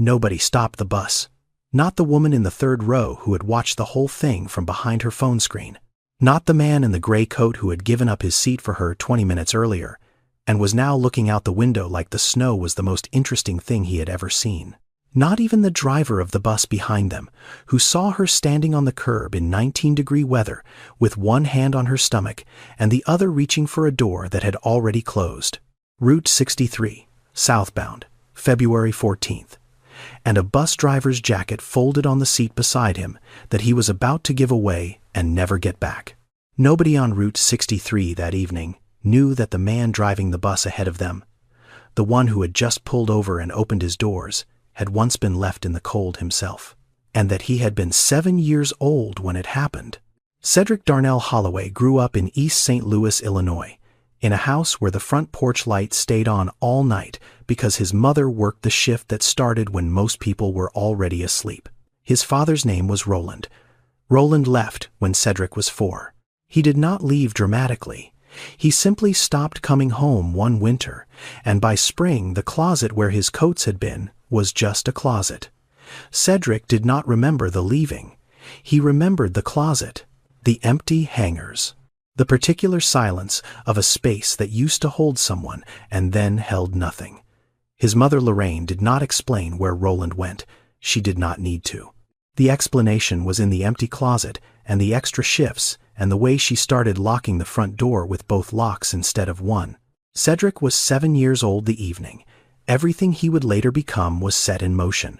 Nobody stopped the bus. Not the woman in the third row who had watched the whole thing from behind her phone screen. Not the man in the gray coat who had given up his seat for her 20 minutes earlier, and was now looking out the window like the snow was the most interesting thing he had ever seen. Not even the driver of the bus behind them, who saw her standing on the curb in 19-degree weather with one hand on her stomach and the other reaching for a door that had already closed. Route 63, southbound, February 14th. And a bus driver's jacket folded on the seat beside him that he was about to give away and never get back. Nobody on Route 63 that evening knew that the man driving the bus ahead of them, the one who had just pulled over and opened his doors, had once been left in the cold himself, and that he had been 7 years old when it happened. Cedric Darnell Holloway grew up in East St. Louis, Illinois, in a house where the front porch light stayed on all night because his mother worked the shift that started when most people were already asleep. His father's name was Roland. Roland left when Cedric was 4. He did not leave dramatically. He simply stopped coming home one winter, and by spring the closet where his coats had been was just a closet. Cedric did not remember the leaving. He remembered the closet, the empty hangers, the particular silence of a space that used to hold someone and then held nothing. His mother Lorraine did not explain where Roland went. She did not need to. The explanation was in the empty closet and the extra shifts and the way she started locking the front door with both locks instead of one. Cedric was 7 years old the evening. Everything he would later become was set in motion.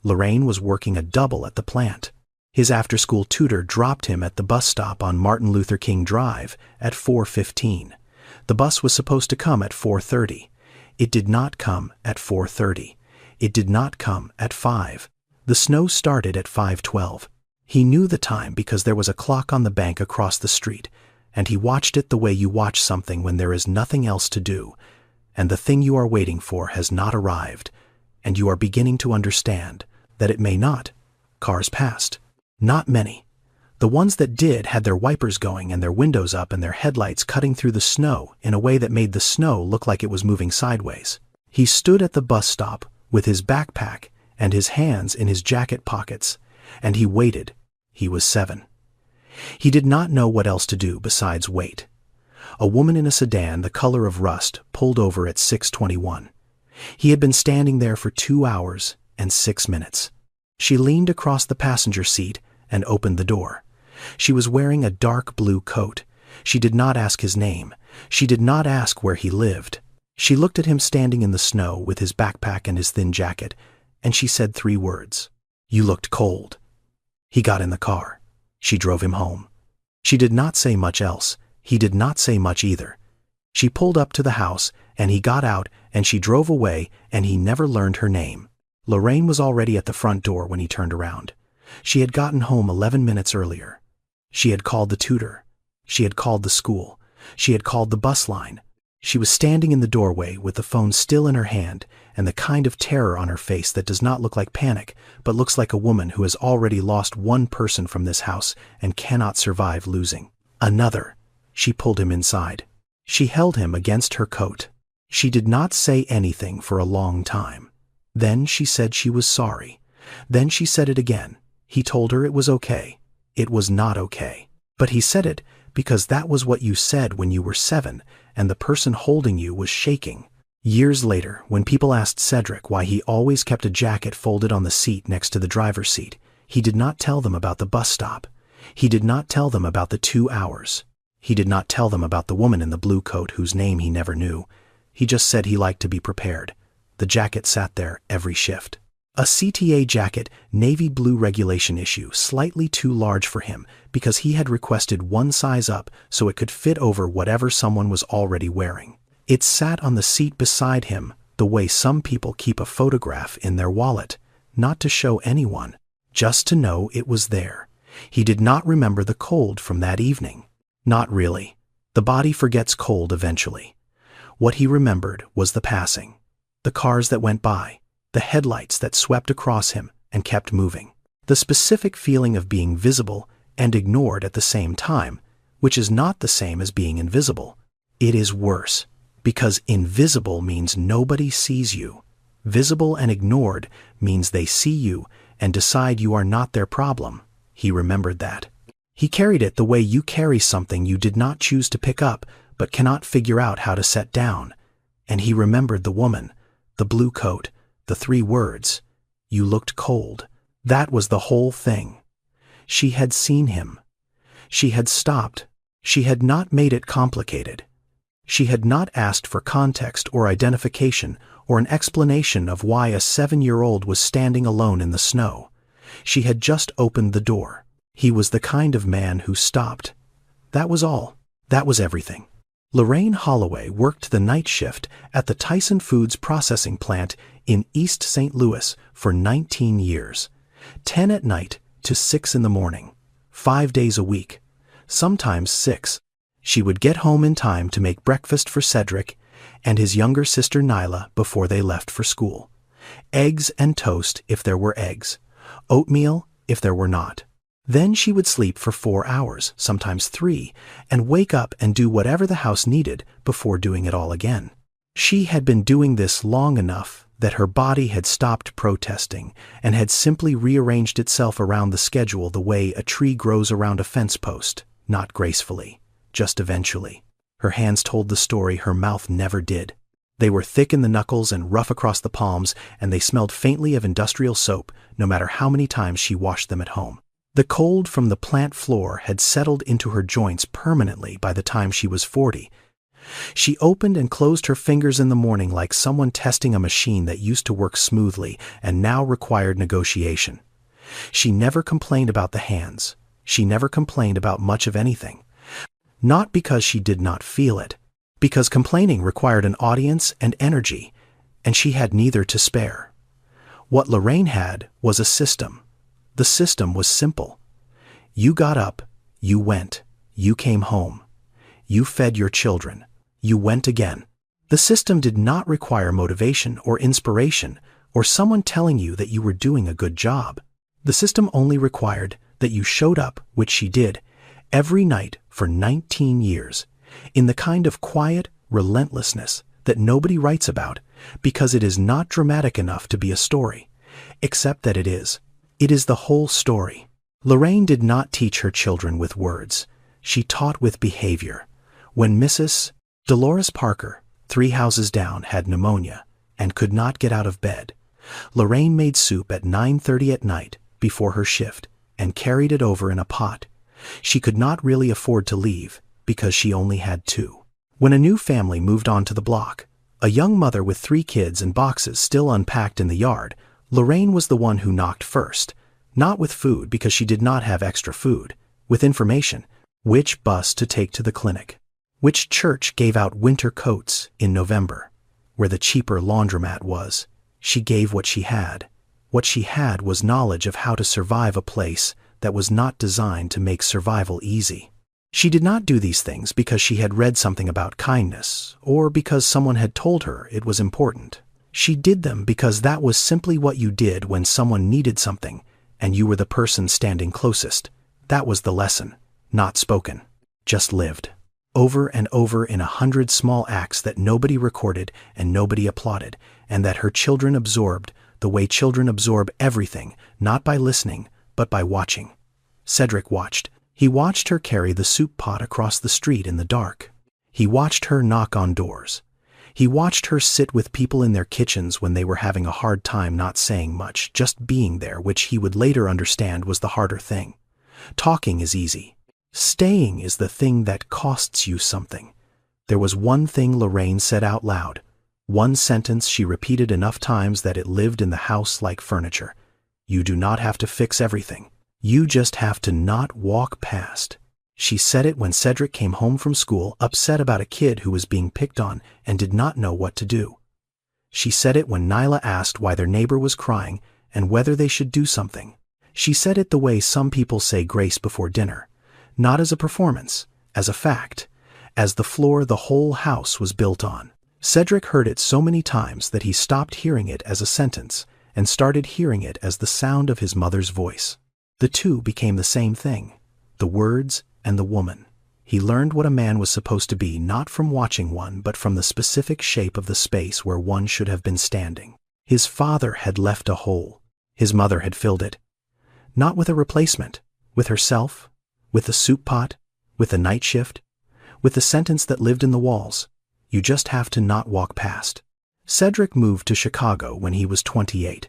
Lorraine was working a double at the plant. His after-school tutor dropped him at the bus stop on Martin Luther King Drive at 4:15. The bus was supposed to come at 4:30. It did not come at 4:30. It did not come at 5. The snow started at 5:12. He knew the time because there was a clock on the bank across the street, and he watched it the way you watch something when there is nothing else to do, and the thing you are waiting for has not arrived, and you are beginning to understand that it may not. Cars passed. Not many. The ones that did had their wipers going and their windows up and their headlights cutting through the snow in a way that made the snow look like it was moving sideways. He stood at the bus stop with his backpack and his hands in his jacket pockets, and he waited. He was 7. He did not know what else to do besides wait. A woman in a sedan the color of rust pulled over at 6:21. He had been standing there for 2 hours and 6 minutes. She leaned across the passenger seat and opened the door. She was wearing a dark blue coat. She did not ask his name. She did not ask where he lived. She looked at him standing in the snow with his backpack and his thin jacket, and she said 3 words. "You looked cold." He got in the car. She drove him home. She did not say much else. He did not say much either. She pulled up to the house, and he got out, and she drove away, and he never learned her name. Lorraine was already at the front door when he turned around. She had gotten home 11 minutes earlier. She had called the tutor. She had called the school. She had called the bus line. She was standing in the doorway with the phone still in her hand and the kind of terror on her face that does not look like panic, but looks like a woman who has already lost one person from this house and cannot survive losing another. She pulled him inside. She held him against her coat. She did not say anything for a long time. Then she said she was sorry. Then she said it again. He told her it was okay. It was not okay. But he said it because that was what you said when you were 7, and the person holding you was shaking. Years later, when people asked Cedric why he always kept a jacket folded on the seat next to the driver's seat, he did not tell them about the bus stop. He did not tell them about the 2 hours. He did not tell them about the woman in the blue coat whose name he never knew. He just said he liked to be prepared. The jacket sat there every shift. A CTA jacket, navy blue regulation issue, slightly too large for him because he had requested one size up so it could fit over whatever someone was already wearing. It sat on the seat beside him the way some people keep a photograph in their wallet, not to show anyone, just to know it was there. He did not remember the cold from that evening. Not really. The body forgets cold eventually. What he remembered was the passing, the cars that went by, the headlights that swept across him and kept moving, the specific feeling of being visible and ignored at the same time, which is not the same as being invisible. It is worse, because invisible means nobody sees you. Visible and ignored means they see you and decide you are not their problem. He remembered that. He carried it the way you carry something you did not choose to pick up but cannot figure out how to set down. And he remembered the woman, the blue coat, the 3 words. You looked cold. That was the whole thing. She had seen him. She had stopped. She had not made it complicated. She had not asked for context or identification or an explanation of why a 7-year-old was standing alone in the snow. She had just opened the door. He was the kind of man who stopped. That was all. That was everything. Lorraine Holloway worked the night shift at the Tyson Foods processing plant in East St. Louis for 19 years. 10 at night to 6 in the morning. 5 days a week. Sometimes 6. She would get home in time to make breakfast for Cedric and his younger sister Nyla before they left for school. Eggs and toast if there were eggs. Oatmeal if there were not. Then she would sleep for 4 hours, sometimes 3, and wake up and do whatever the house needed before doing it all again. She had been doing this long enough that her body had stopped protesting and had simply rearranged itself around the schedule the way a tree grows around a fence post, not gracefully, just eventually. Her hands told the story her mouth never did. They were thick in the knuckles and rough across the palms, and they smelled faintly of industrial soap, no matter how many times she washed them at home. The cold from the plant floor had settled into her joints permanently by the time she was 40. She opened and closed her fingers in the morning like someone testing a machine that used to work smoothly and now required negotiation. She never complained about the hands. She never complained about much of anything. Not because she did not feel it, because complaining required an audience and energy, and she had neither to spare. What Lorraine had was a system. The system was simple. You got up, you went, you came home. You fed your children. You went again. The system did not require motivation or inspiration or someone telling you that you were doing a good job. The system only required that you showed up, which she did, every night for 19 years, in the kind of quiet relentlessness that nobody writes about because it is not dramatic enough to be a story, except that it is. It is the whole story. Lorraine did not teach her children with words. She taught with behavior. When Mrs. Dolores Parker, 3 houses down, had pneumonia and could not get out of bed, Lorraine made soup at 9:30 at night before her shift and carried it over in a pot. She could not really afford to leave because she only had 2. When a new family moved onto the block, a young mother with 3 kids and boxes still unpacked in the yard, Lorraine was the one who knocked first, not with food because she did not have extra food, with information, which bus to take to the clinic, which church gave out winter coats in November, where the cheaper laundromat was. She gave what she had. What she had was knowledge of how to survive a place that was not designed to make survival easy. She did not do these things because she had read something about kindness or because someone had told her it was important. She did them because that was simply what you did when someone needed something and you were the person standing closest. That was the lesson, not spoken, just lived. Over and over in 100 small acts that nobody recorded and nobody applauded, and that her children absorbed the way children absorb everything, not by listening, but by watching. Cedric watched. He watched her carry the soup pot across the street in the dark. He watched her knock on doors. He watched her sit with people in their kitchens when they were having a hard time not saying much, just being there, which he would later understand was the harder thing. Talking is easy. Staying is the thing that costs you something. There was one thing Lorraine said out loud, one sentence she repeated enough times that it lived in the house like furniture. You do not have to fix everything. You just have to not walk past. She said it when Cedric came home from school upset about a kid who was being picked on and did not know what to do. She said it when Nyla asked why their neighbor was crying and whether they should do something. She said it the way some people say grace before dinner, not as a performance, as a fact, as the floor the whole house was built on. Cedric heard it so many times that he stopped hearing it as a sentence and started hearing it as the sound of his mother's voice. The two became the same thing, the words and the woman. He learned what a man was supposed to be not from watching one but from the specific shape of the space where one should have been standing. His father had left a hole. His mother had filled it. Not with a replacement, with herself, with the soup pot, with the night shift, with the sentence that lived in the walls. You just have to not walk past. Cedric moved to Chicago when he was 28.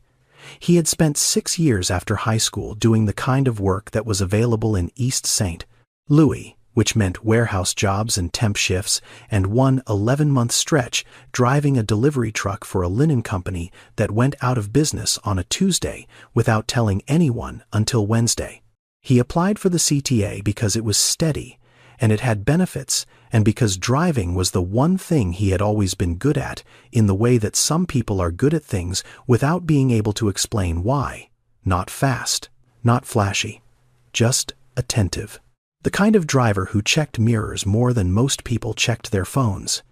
He had spent 6 years after high school doing the kind of work that was available in East St. Louis, which meant warehouse jobs and temp shifts, and one 11-month stretch driving a delivery truck for a linen company that went out of business on a Tuesday without telling anyone until Wednesday. He applied for the CTA because it was steady, and it had benefits, and because driving was the one thing he had always been good at, in the way that some people are good at things without being able to explain why. Not fast, not flashy, just attentive. The kind of driver who checked mirrors more than most people checked their phones.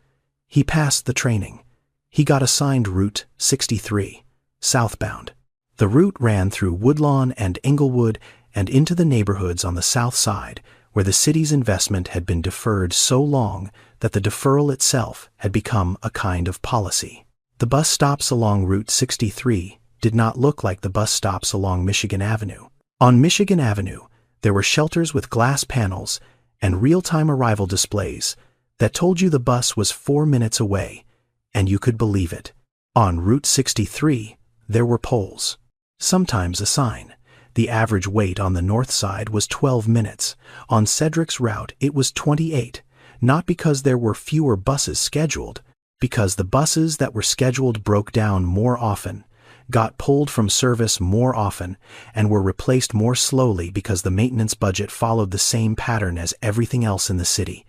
He passed the training. He got assigned Route 63, southbound. The route ran through Woodlawn and Englewood and into the neighborhoods on the south side, where the city's investment had been deferred so long that the deferral itself had become a kind of policy. The bus stops along Route 63 did not look like the bus stops along Michigan Avenue. On Michigan Avenue, there were shelters with glass panels and real-time arrival displays that told you the bus was 4 minutes away, and you could believe it. On Route 63, there were poles, sometimes a sign. The average wait on the north side was 12 minutes. On Cedric's route, it was 28, not because there were fewer buses scheduled, because the buses that were scheduled broke down more often, got pulled from service more often, and were replaced more slowly because the maintenance budget followed the same pattern as everything else in the city.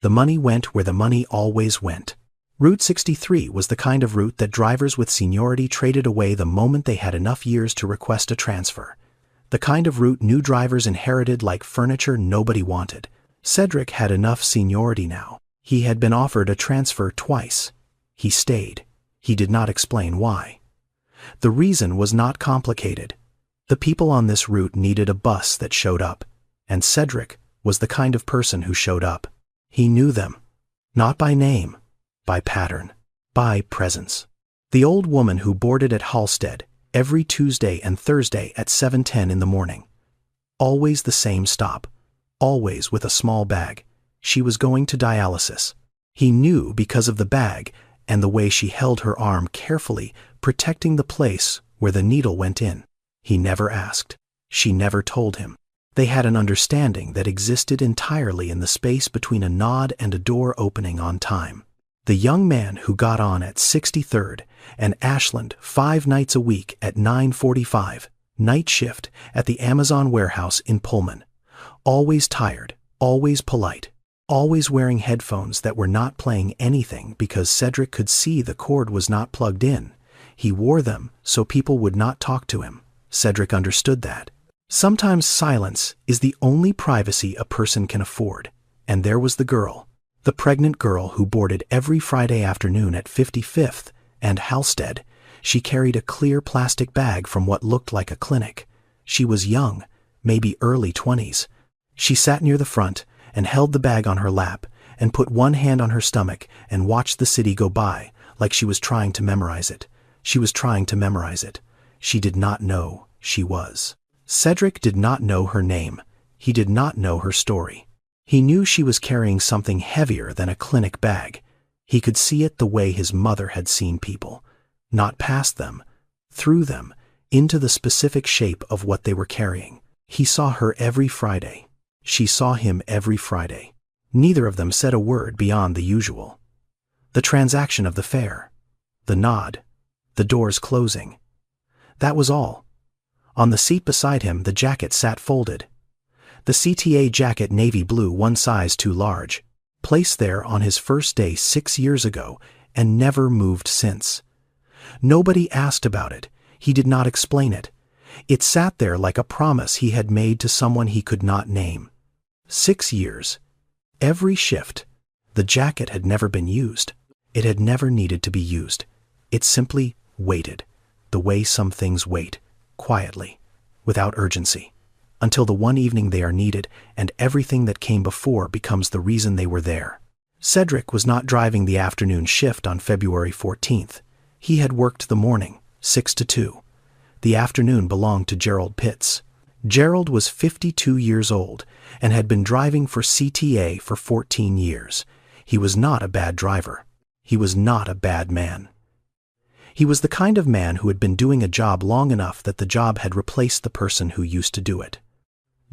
The money went where the money always went. Route 63 was the kind of route that drivers with seniority traded away the moment they had enough years to request a transfer. The kind of route new drivers inherited like furniture nobody wanted. Cedric had enough seniority now. He had been offered a transfer twice. He stayed. He did not explain why. The reason was not complicated. The people on this route needed a bus that showed up, and Cedric was the kind of person who showed up. He knew them, not by name, by pattern, by presence. The old woman who boarded at Halstead every Tuesday and Thursday at 7:10 in the morning. Always the same stop, always with a small bag. She was going to dialysis. He knew because of the bag and the way she held her arm carefully, protecting the place where the needle went in. He never asked. She never told him. They had an understanding that existed entirely in the space between a nod and a door opening on time. The young man who got on at 63rd and Ashland 5 nights a week at 9:45, night shift at the Amazon warehouse in Pullman. Always tired, always polite, always wearing headphones that were not playing anything because Cedric could see the cord was not plugged in. He wore them so people would not talk to him. Cedric understood that. Sometimes silence is the only privacy a person can afford, and there was the girl. The pregnant girl who boarded every Friday afternoon at 55th and Halstead. She carried a clear plastic bag from what looked like a clinic. She was young, maybe early 20s. She sat near the front and held the bag on her lap and put one hand on her stomach and watched the city go by like she was trying to memorize it. She was trying to memorize it. She did not know she was. Cedric did not know her name. He did not know her story. He knew she was carrying something heavier than a clinic bag. He could see it the way his mother had seen people, not past them, through them, into the specific shape of what they were carrying. He saw her every Friday. She saw him every Friday. Neither of them said a word beyond the usual. The transaction of the fare, the nod, the doors closing. That was all. On the seat beside him, the jacket sat folded. The CTA jacket, navy blue, 1 size too large, placed there on his first day 6 years ago and never moved since. Nobody asked about it. He did not explain it. It sat there like a promise he had made to someone he could not name. 6 years. Every shift. The jacket had never been used. It had never needed to be used. It simply waited, the way some things wait, quietly, without urgency, until the one evening they are needed and everything that came before becomes the reason they were there. Cedric was not driving the afternoon shift on February 14th. He had worked the morning, 6-2. The afternoon belonged to Gerald Pitts. Gerald was 52 years old and had been driving for CTA for 14 years. He was not a bad driver. He was not a bad man. He was the kind of man who had been doing a job long enough that the job had replaced the person who used to do it.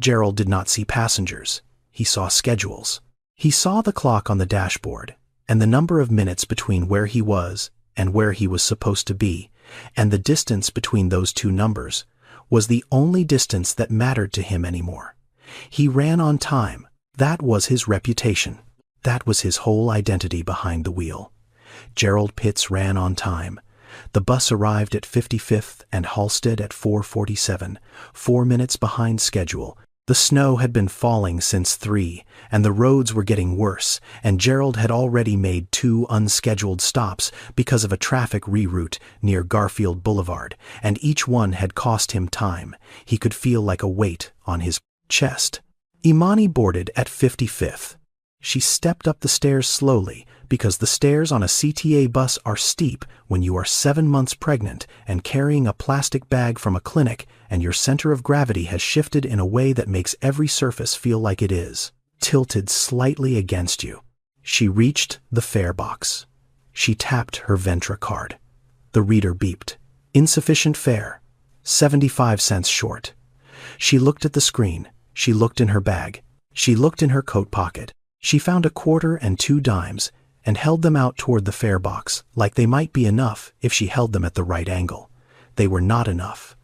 Gerald did not see passengers. He saw schedules. He saw the clock on the dashboard and the number of minutes between where he was and where he was supposed to be, and the distance between those two numbers was the only distance that mattered to him anymore. He ran on time. That was his reputation. That was his whole identity behind the wheel. Gerald Pitts ran on time. The bus arrived at 55th and Halsted at 4:47, 4 minutes behind schedule. The snow had been falling since 3, and the roads were getting worse, and Gerald had already made 2 unscheduled stops because of a traffic reroute near Garfield Boulevard, and each one had cost him time. He could feel like a weight on his chest. Imani boarded at 55th. She stepped up the stairs slowly, because the stairs on a CTA bus are steep when you are 7 months pregnant and carrying a plastic bag from a clinic, and your center of gravity has shifted in a way that makes every surface feel like it is tilted slightly against you. She reached the fare box. She tapped her Ventra card. The reader beeped. Insufficient fare. 75 cents short. She looked at the screen. She looked in her bag. She looked in her coat pocket. She found a quarter and 2 dimes and held them out toward the fare box, like they might be enough if she held them at the right angle. They were not enough.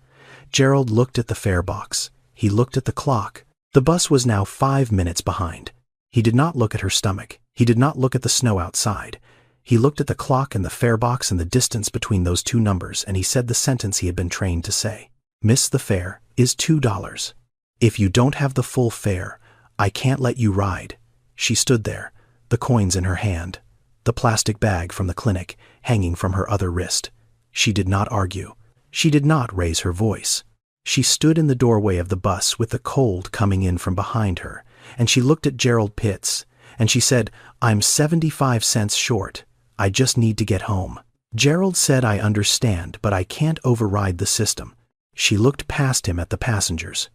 Gerald looked at the fare box. He looked at the clock. The bus was now 5 minutes behind. He did not look at her stomach. He did not look at the snow outside. He looked at the clock and the fare box and the distance between those 2 numbers, and he said the sentence he had been trained to say. Miss, the fare is $2. If you don't have the full fare, I can't let you ride. She stood there, the coins in her hand, the plastic bag from the clinic hanging from her other wrist. She did not argue. She did not raise her voice. She stood in the doorway of the bus with the cold coming in from behind her, and she looked at Gerald Pitts, and she said, I'm 75 cents short. I just need to get home. Gerald said, I understand, but I can't override the system. She looked past him at the passengers.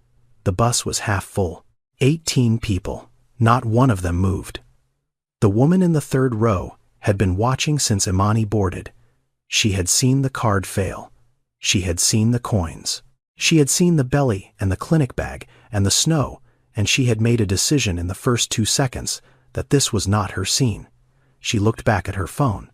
The bus was half full. 18 people. Not one of them moved. The woman in the 3rd row had been watching since Imani boarded. She had seen the card fail. She had seen the coins. She had seen the belly and the clinic bag and the snow, and she had made a decision in the first 2 seconds that this was not her scene. She looked back at her phone.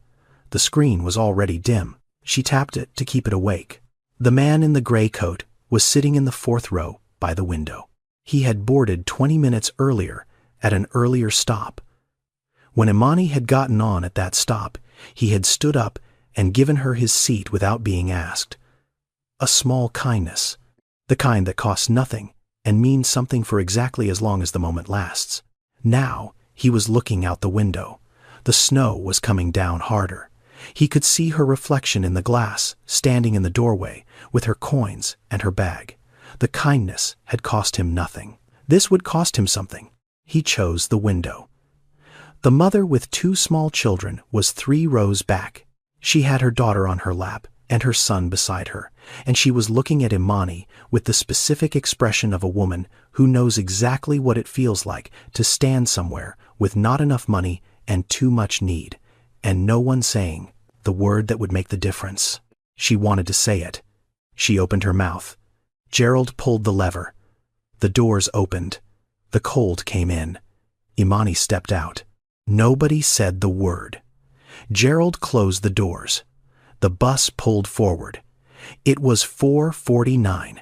The screen was already dim. She tapped it to keep it awake. The man in the gray coat was sitting in the 4th row by the window. He had boarded 20 minutes earlier at an earlier stop. When Imani had gotten on at that stop, he had stood up and given her his seat without being asked. A small kindness, the kind that costs nothing and means something for exactly as long as the moment lasts. Now he was looking out the window. The snow was coming down harder. He could see her reflection in the glass, standing in the doorway with her coins and her bag. The kindness had cost him nothing. This would cost him something. He chose the window. The mother with 2 small children was 3 rows back. She had her daughter on her lap and her son beside her, and she was looking at Imani with the specific expression of a woman who knows exactly what it feels like to stand somewhere with not enough money and too much need, and no one saying the word that would make the difference. She wanted to say it. She opened her mouth. Gerald pulled the lever. The doors opened. The cold came in. Imani stepped out. Nobody said the word. Gerald closed the doors. The bus pulled forward. It was 4:49.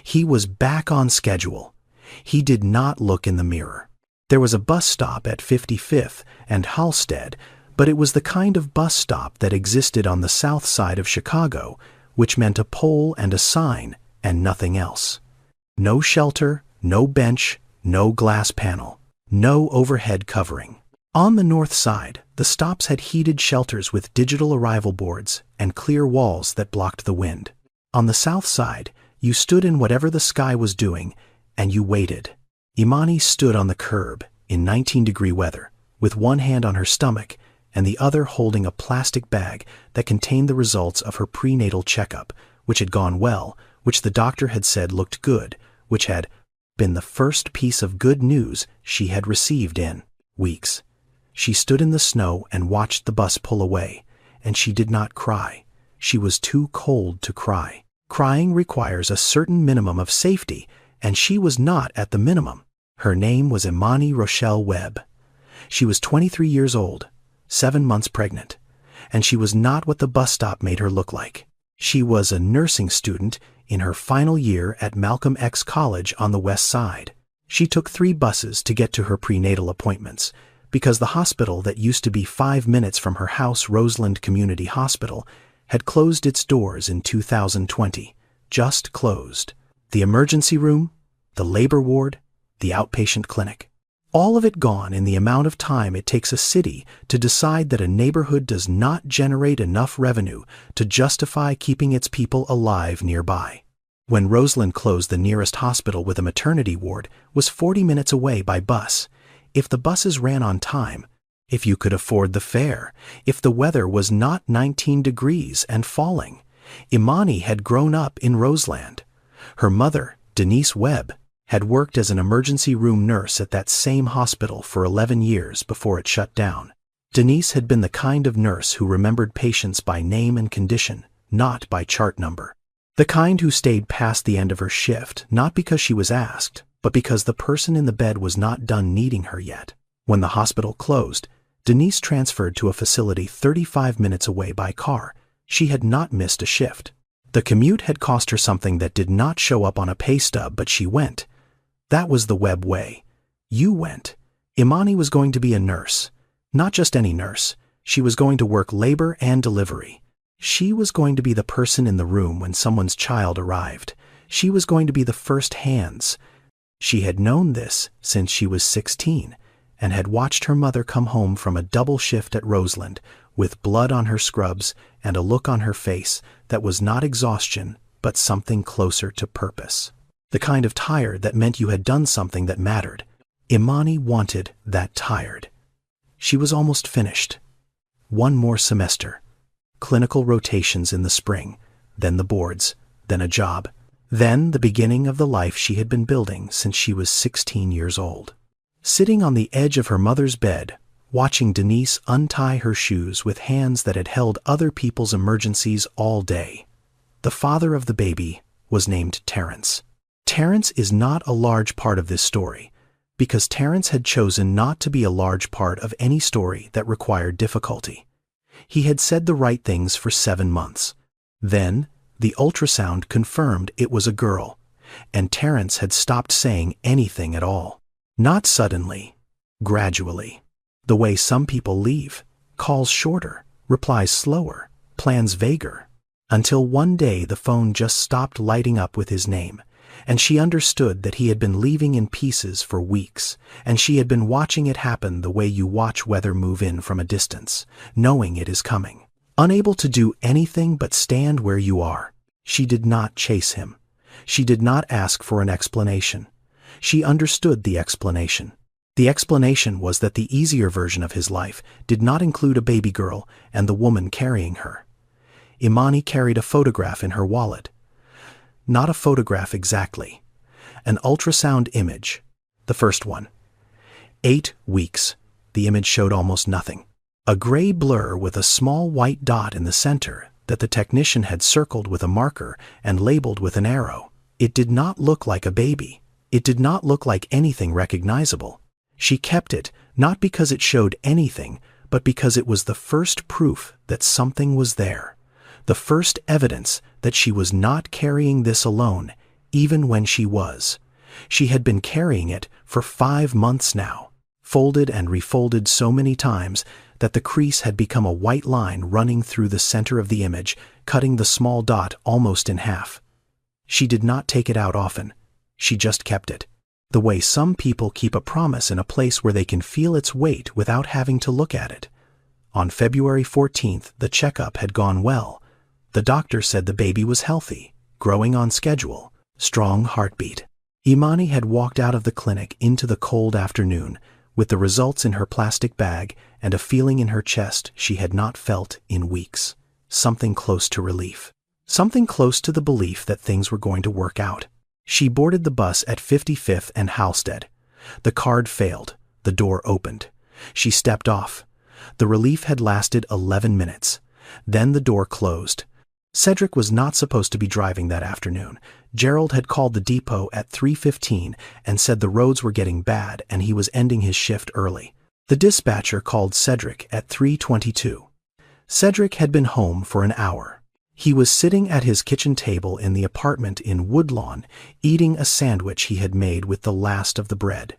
He was back on schedule. He did not look in the mirror. There was a bus stop at 55th and Halsted, but it was the kind of bus stop that existed on the south side of Chicago, which meant a pole and a sign and nothing else. No shelter, no bench, no glass panel, no overhead covering. On the north side, the stops had heated shelters with digital arrival boards and clear walls that blocked the wind. On the south side, you stood in whatever the sky was doing, and you waited. Imani stood on the curb in 19-degree weather, with one hand on her stomach and the other holding a plastic bag that contained the results of her prenatal checkup, which had gone well, which the doctor had said looked good, which had been the first piece of good news she had received in weeks. She stood in the snow and watched the bus pull away, and she did not cry. She was too cold to cry. Crying requires a certain minimum of safety, and she was not at the minimum. Her name was Imani Rochelle Webb. She was 23 years old, 7 months pregnant, and she was not what the bus stop made her look like. She was a nursing student in her final year at Malcolm X College on the West Side. She took 3 buses to get to her prenatal appointments, because the hospital that used to be 5 minutes from her house, Roseland Community Hospital, had closed its doors in 2020. Just closed. The emergency room, the labor ward, the outpatient clinic. All of it gone in the amount of time it takes a city to decide that a neighborhood does not generate enough revenue to justify keeping its people alive nearby. When Roseland closed, the nearest hospital with a maternity ward was 40 minutes away by bus. If the buses ran on time, if you could afford the fare, if the weather was not 19 degrees and falling. Imani had grown up in Roseland. Her mother, Denise Webb, had worked as an emergency room nurse at that same hospital for 11 years before it shut down. Denise had been the kind of nurse who remembered patients by name and condition, not by chart number. The kind who stayed past the end of her shift, not because she was asked, but because the person in the bed was not done needing her yet. When the hospital closed, Denise transferred to a facility 35 minutes away by car. She had not missed a shift. The commute had cost her something that did not show up on a pay stub, but she went. That was the Webb way. You went. Imani was going to be a nurse. Not just any nurse. She was going to work labor and delivery. She was going to be the person in the room when someone's child arrived. She was going to be the first hands. She had known this since she was 16 and had watched her mother come home from a double shift at Roseland with blood on her scrubs and a look on her face that was not exhaustion but something closer to purpose. The kind of tired that meant you had done something that mattered. Imani wanted that tired. She was almost finished. 1 more semester. Clinical rotations in the spring, then the boards, then a job, then the beginning of the life she had been building since she was 16 years old. Sitting on the edge of her mother's bed, watching Denise untie her shoes with hands that had held other people's emergencies all day. The father of the baby was named Terrence. Terrence is not a large part of this story, because Terrence had chosen not to be a large part of any story that required difficulty. He had said the right things for 7 months. Then, the ultrasound confirmed it was a girl, and Terrence had stopped saying anything at all. Not suddenly, gradually. The way some people leave, calls shorter, replies slower, plans vaguer, until one day the phone just stopped lighting up with his name, and she understood that he had been leaving in pieces for weeks, and she had been watching it happen the way you watch weather move in from a distance, knowing it is coming. Unable to do anything but stand where you are. She did not chase him. She did not ask for an explanation. She understood the explanation. The explanation was that the easier version of his life did not include a baby girl and the woman carrying her. Imani carried a photograph in her wallet. Not a photograph exactly. An ultrasound image. The first one. 8 weeks. The image showed almost nothing. A gray blur with a small white dot in the center that the technician had circled with a marker and labeled with an arrow. It did not look like a baby. It did not look like anything recognizable. She kept it, not because it showed anything, but because it was the first proof that something was there. The first evidence that she was not carrying this alone, even when she was. She had been carrying it for 5 months now, folded and refolded so many times that the crease had become a white line running through the center of the image, cutting the small dot almost in half. She did not take it out often. She just kept it. The way some people keep a promise in a place where they can feel its weight without having to look at it. On February 14th, the checkup had gone well. The doctor said the baby was healthy, growing on schedule, strong heartbeat. Imani had walked out of the clinic into the cold afternoon with the results in her plastic bag and a feeling in her chest she had not felt in weeks. Something close to relief. Something close to the belief that things were going to work out. She boarded the bus at 55th and Halsted. The card failed. The door opened. She stepped off. The relief had lasted 11 minutes. Then the door closed. Cedric was not supposed to be driving that afternoon. Gerald had called the depot at 3:15 and said the roads were getting bad and he was ending his shift early. The dispatcher called Cedric at 3:22. Cedric had been home for an hour. He was sitting at his kitchen table in the apartment in Woodlawn, eating a sandwich he had made with the last of the bread.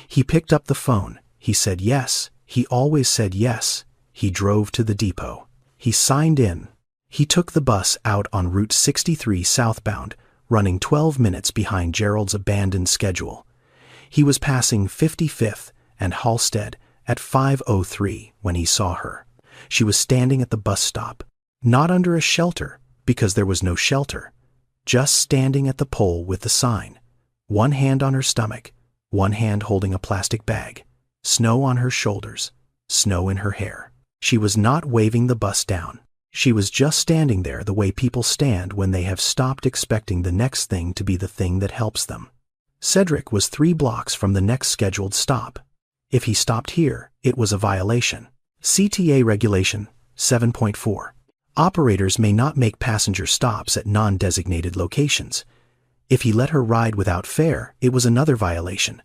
He picked up the phone. He said yes. He always said yes. He drove to the depot. He signed in. He took the bus out on Route 63 southbound, running 12 minutes behind Gerald's abandoned schedule. He was passing 55th and Halsted at 5:03 when he saw her. She was standing at the bus stop, not under a shelter because there was no shelter, just standing at the pole with the sign, one hand on her stomach, one hand holding a plastic bag, snow on her shoulders, snow in her hair. She was not waving the bus down. She was just standing there the way people stand when they have stopped expecting the next thing to be the thing that helps them. Cedric was 3 blocks from the next scheduled stop. If he stopped here, it was a violation. CTA Regulation 7.4. Operators may not make passenger stops at non-designated locations. If he let her ride without fare, it was another violation.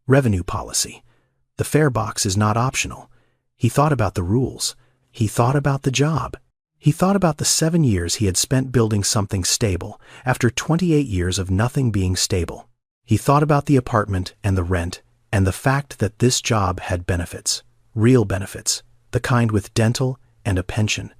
Revenue policy. The fare box is not optional. He thought about the rules. He thought about the job. He thought about the 7 years he had spent building something stable after 28 years of nothing being stable. He thought about the apartment and the rent and the fact that this job had benefits, real benefits, the kind with dental and a pension,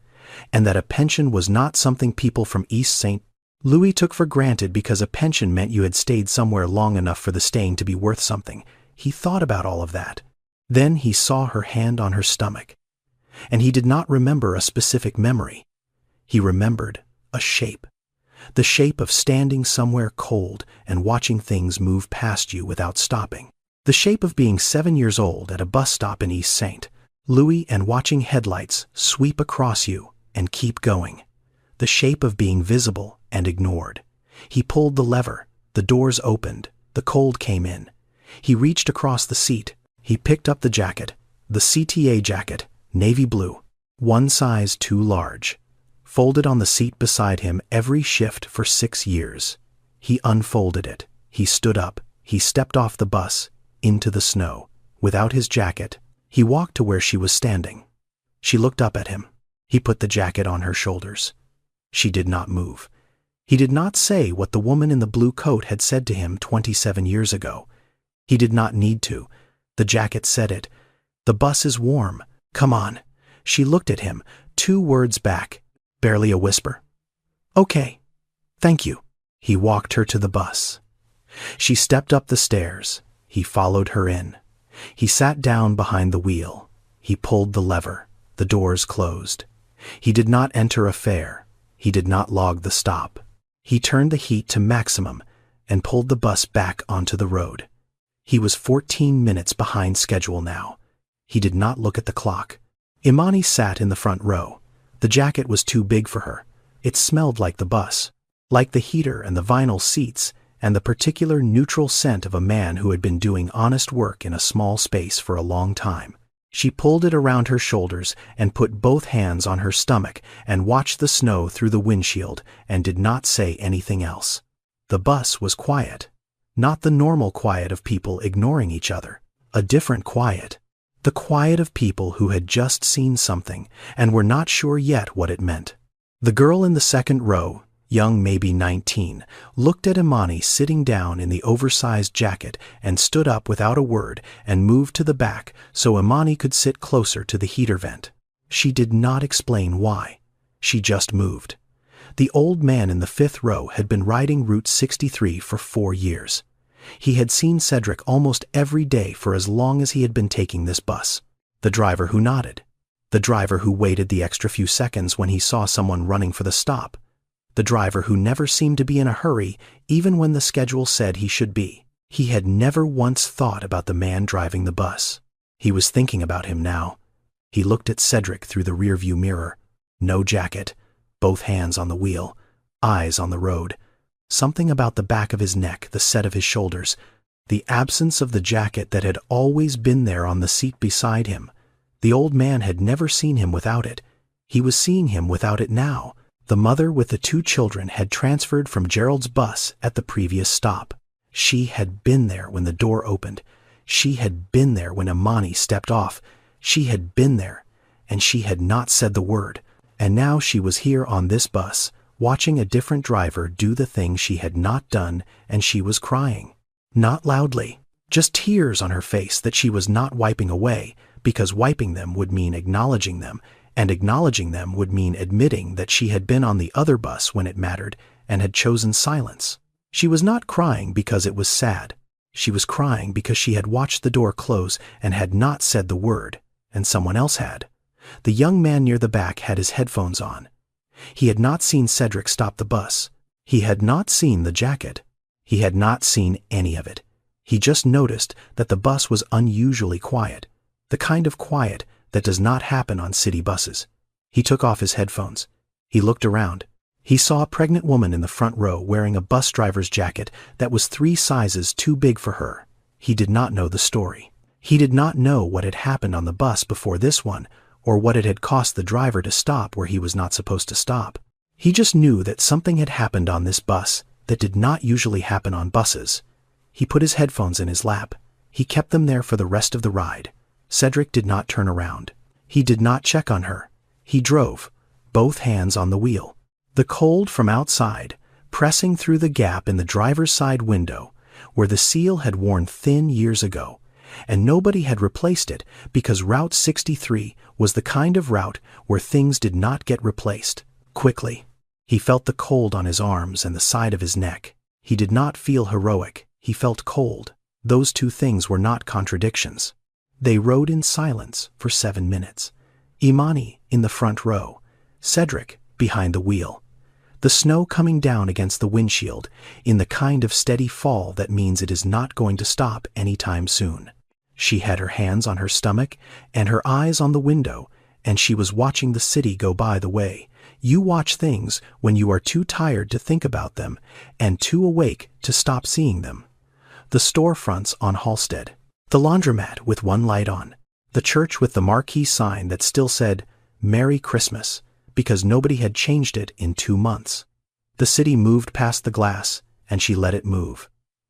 and that a pension was not something people from East St. Louis took for granted because a pension meant you had stayed somewhere long enough for the staying to be worth something. He thought about all of that. Then he saw her hand on her stomach. And he did not remember a specific memory. He remembered a shape. The shape of standing somewhere cold and watching things move past you without stopping. The shape of being 7 years old at a bus stop in East St. Louis and watching headlights sweep across you and keep going. The shape of being visible and ignored. He pulled the lever. The doors opened. The cold came in. He reached across the seat. He picked up the jacket, the CTA jacket, navy blue, one size too large, folded on the seat beside him every shift for 6 years. He unfolded it. He stood up. He stepped off the bus, into the snow. Without his jacket, he walked to where she was standing. She looked up at him. He put the jacket on her shoulders. She did not move. He did not say what the woman in the blue coat had said to him 27 years ago. He did not need to. The jacket said it. The bus is warm. Come on. She looked at him, 2 words back, barely a whisper. Okay. Thank you. He walked her to the bus. She stepped up the stairs. He followed her in. He sat down behind the wheel. He pulled the lever. The doors closed. He did not enter a fare. He did not log the stop. He turned the heat to maximum and pulled the bus back onto the road. He was 14 minutes behind schedule now. He did not look at the clock. Imani sat in the front row. The jacket was too big for her. It smelled like the bus, like the heater and the vinyl seats and the particular neutral scent of a man who had been doing honest work in a small space for a long time. She pulled it around her shoulders and put both hands on her stomach and watched the snow through the windshield and did not say anything else. The bus was quiet. Not the normal quiet of people ignoring each other. A different quiet. The quiet of people who had just seen something and were not sure yet what it meant. The girl in the second row, young maybe 19, looked at Imani sitting down in the oversized jacket and stood up without a word and moved to the back so Imani could sit closer to the heater vent. She did not explain why. She just moved. The old man in the 5th row had been riding Route 63 for 4 years. He had seen Cedric almost every day for as long as he had been taking this bus. The driver who nodded. The driver who waited the extra few seconds when he saw someone running for the stop. The driver who never seemed to be in a hurry even when the schedule said he should be. He had never once thought about the man driving the bus. He was thinking about him now. He looked at Cedric through the rearview mirror. No jacket, both hands on the wheel, eyes on the road. Something about the back of his neck, the set of his shoulders, the absence of the jacket that had always been there on the seat beside him. The old man had never seen him without it. He was seeing him without it now. The mother with the 2 children had transferred from Gerald's bus at the previous stop. She had been there when the door opened. She had been there when Imani stepped off. She had been there, and she had not said the word. And now she was here on this bus, watching a different driver do the thing she had not done, and she was crying. Not loudly, just tears on her face that she was not wiping away, because wiping them would mean acknowledging them, and acknowledging them would mean admitting that she had been on the other bus when it mattered and had chosen silence. She was not crying because it was sad. She was crying because she had watched the door close and had not said the word, and someone else had. The young man near the back had his headphones on. He had not seen Cedric stop the bus. He had not seen the jacket. He had not seen any of it. He just noticed that the bus was unusually quiet, the kind of quiet that does not happen on city buses. He took off his headphones. He looked around. He saw a pregnant woman in the front row wearing a bus driver's jacket that was 3 sizes too big for her. He did not know the story. He did not know what had happened on the bus before this one, or what it had cost the driver to stop where he was not supposed to stop. He just knew that something had happened on this bus that did not usually happen on buses. He put his headphones in his lap. He kept them there for the rest of the ride. Cedric did not turn around. He did not check on her. He drove, both hands on the wheel. The cold from outside, pressing through the gap in the driver's side window, where the seal had worn thin years ago, and nobody had replaced it because Route 63 was the kind of route where things did not get replaced quickly. He felt the cold on his arms and the side of his neck. He did not feel heroic. He felt cold. Those 2 things were not contradictions. They rode in silence for 7 minutes. Imani in the front row, Cedric behind the wheel. The snow coming down against the windshield in the kind of steady fall that means it is not going to stop anytime soon. She had her hands on her stomach and her eyes on the window, and she was watching the city go by the way you watch things when you are too tired to think about them and too awake to stop seeing them. The storefronts on Halsted, the laundromat with one light on, the church with the marquee sign that still said, "Merry Christmas," because nobody had changed it in 2 months. The city moved past the glass, and she let it move.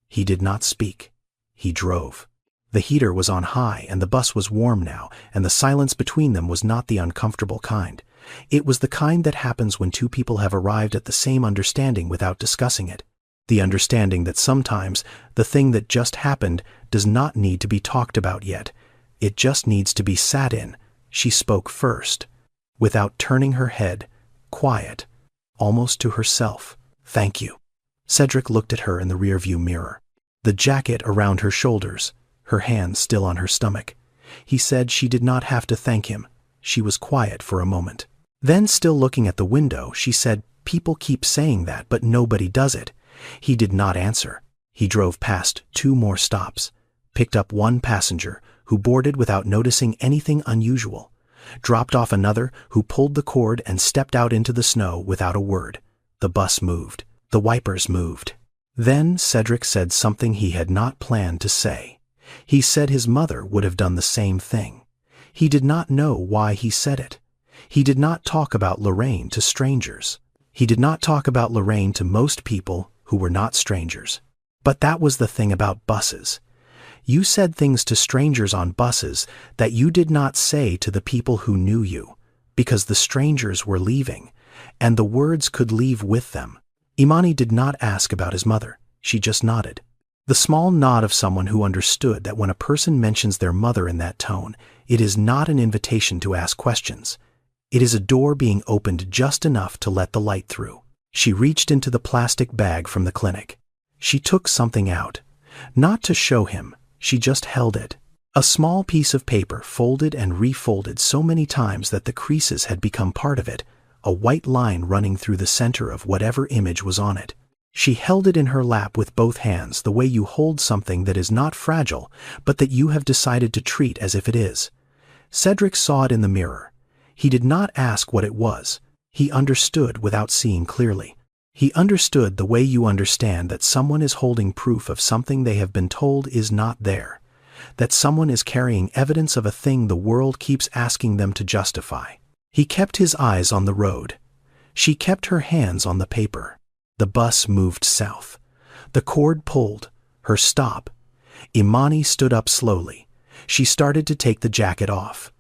He did not speak. He drove. The heater was on high, and the bus was warm now, and the silence between them was not the uncomfortable kind. It was the kind that happens when 2 people have arrived at the same understanding without discussing it. The understanding that sometimes the thing that just happened does not need to be talked about yet. It just needs to be sat in. She spoke first, without turning her head, quiet, almost to herself. "Thank you." Cedric looked at her in the rearview mirror. The jacket around her shoulders, her hands still on her stomach. He said she did not have to thank him. She was quiet for a moment. Then, still looking at the window, she said, "People keep saying that, but nobody does it." He did not answer. He drove past 2 more stops, picked up 1 passenger who boarded without noticing anything unusual, dropped off another who pulled the cord and stepped out into the snow without a word. The bus moved. The wipers moved. Then Cedric said something he had not planned to say. He said his mother would have done the same thing. He did not know why he said it. He did not talk about Lorraine to strangers. He did not talk about Lorraine to most people who were not strangers. But that was the thing about buses. You said things to strangers on buses that you did not say to the people who knew you, because the strangers were leaving, and the words could leave with them. Imani did not ask about his mother. She just nodded. The small nod of someone who understood that when a person mentions their mother in that tone, it is not an invitation to ask questions. It is a door being opened just enough to let the light through. She reached into the plastic bag from the clinic. She took something out. Not to show him, she just held it. A small piece of paper folded and refolded so many times that the creases had become part of it, a white line running through the center of whatever image was on it. She held it in her lap with both hands, the way you hold something that is not fragile, but that you have decided to treat as if it is. Cedric saw it in the mirror. He did not ask what it was. He understood without seeing clearly. He understood the way you understand that someone is holding proof of something they have been told is not there. That someone is carrying evidence of a thing the world keeps asking them to justify. He kept his eyes on the road. She kept her hands on the paper. The bus moved south. The cord pulled. Her stop. Imani stood up slowly. She started to take the jacket off.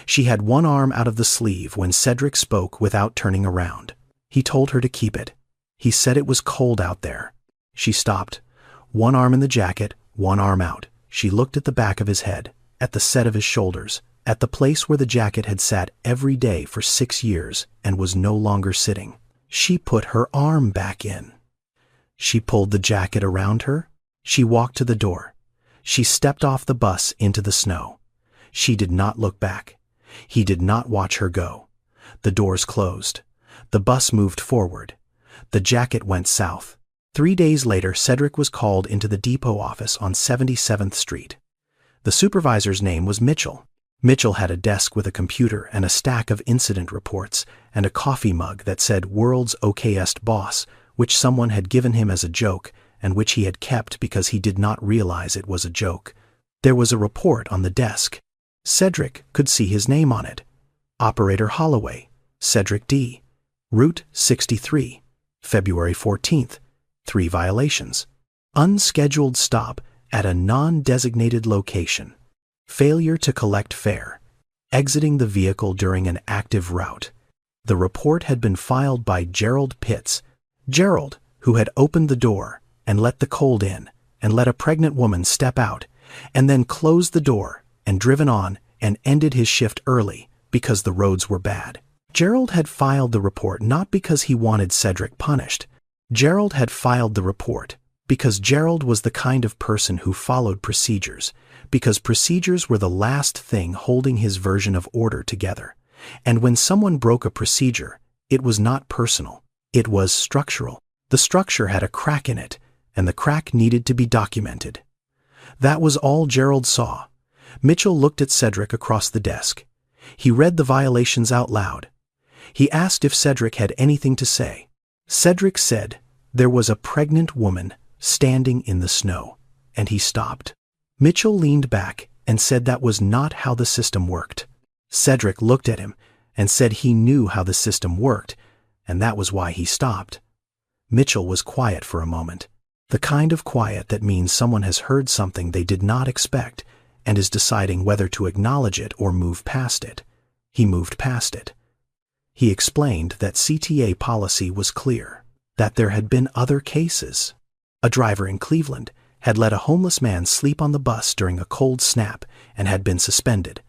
She had one arm out of the sleeve when Cedric spoke without turning around. He told her to keep it. He said it was cold out there. She stopped. One arm in the jacket, one arm out. She looked at the back of his head, at the set of his shoulders, at the place where the jacket had sat every day for 6 years and was no longer sitting. She put her arm back in. She pulled the jacket around her. She walked to the door. She stepped off the bus into the snow. She did not look back. He did not watch her go. The doors closed. The bus moved forward. The jacket went south. 3 days later, Cedric was called into the depot office on 77th Street. The supervisor's name was Mitchell. Mitchell had a desk with a computer and a stack of incident reports and a coffee mug that said "World's OKest Boss," which someone had given him as a joke and which he had kept because he did not realize it was a joke. There was a report on the desk. Cedric could see his name on it. Operator Holloway, Cedric D. Route 63, February 14th. 3 violations. Unscheduled stop at a non-designated location. Failure to collect fare. Exiting the vehicle during an active route. The report had been filed by Gerald Pitts. Gerald, who had opened the door and let the cold in and let a pregnant woman step out and then closed the door and driven on and ended his shift early because the roads were bad. Gerald had filed the report not because he wanted Cedric punished. Gerald had filed the report because Gerald was the kind of person who followed procedures, because procedures were the last thing holding his version of order together. And when someone broke a procedure, it was not personal. It was structural. The structure had a crack in it, and the crack needed to be documented. That was all Gerald saw. Mitchell looked at Cedric across the desk. He read the violations out loud. He asked if Cedric had anything to say. Cedric said there was a pregnant woman standing in the snow, and he stopped. Mitchell leaned back and said that was not how the system worked. Cedric looked at him and said he knew how the system worked, and that was why he stopped. Mitchell was quiet for a moment, the kind of quiet that means someone has heard something they did not expect and is deciding whether to acknowledge it or move past it. He moved past it. He explained that CTA policy was clear, that there had been other cases. A driver in Cleveland had let a homeless man sleep on the bus during a cold snap and had been suspended.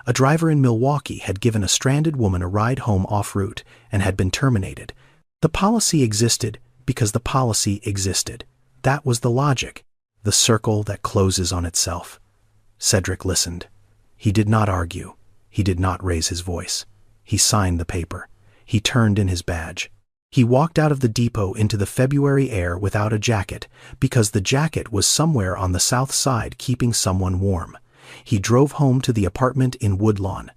A driver in Milwaukee had given a stranded woman a ride home off route and had been terminated. The policy existed because the policy existed. That was the logic, the circle that closes on itself. Cedric listened. He did not argue. He did not raise his voice. He signed the paper. He turned in his badge. He walked out of the depot into the February air without a jacket because the jacket was somewhere on the south side keeping someone warm. He drove home to the apartment in Woodlawn.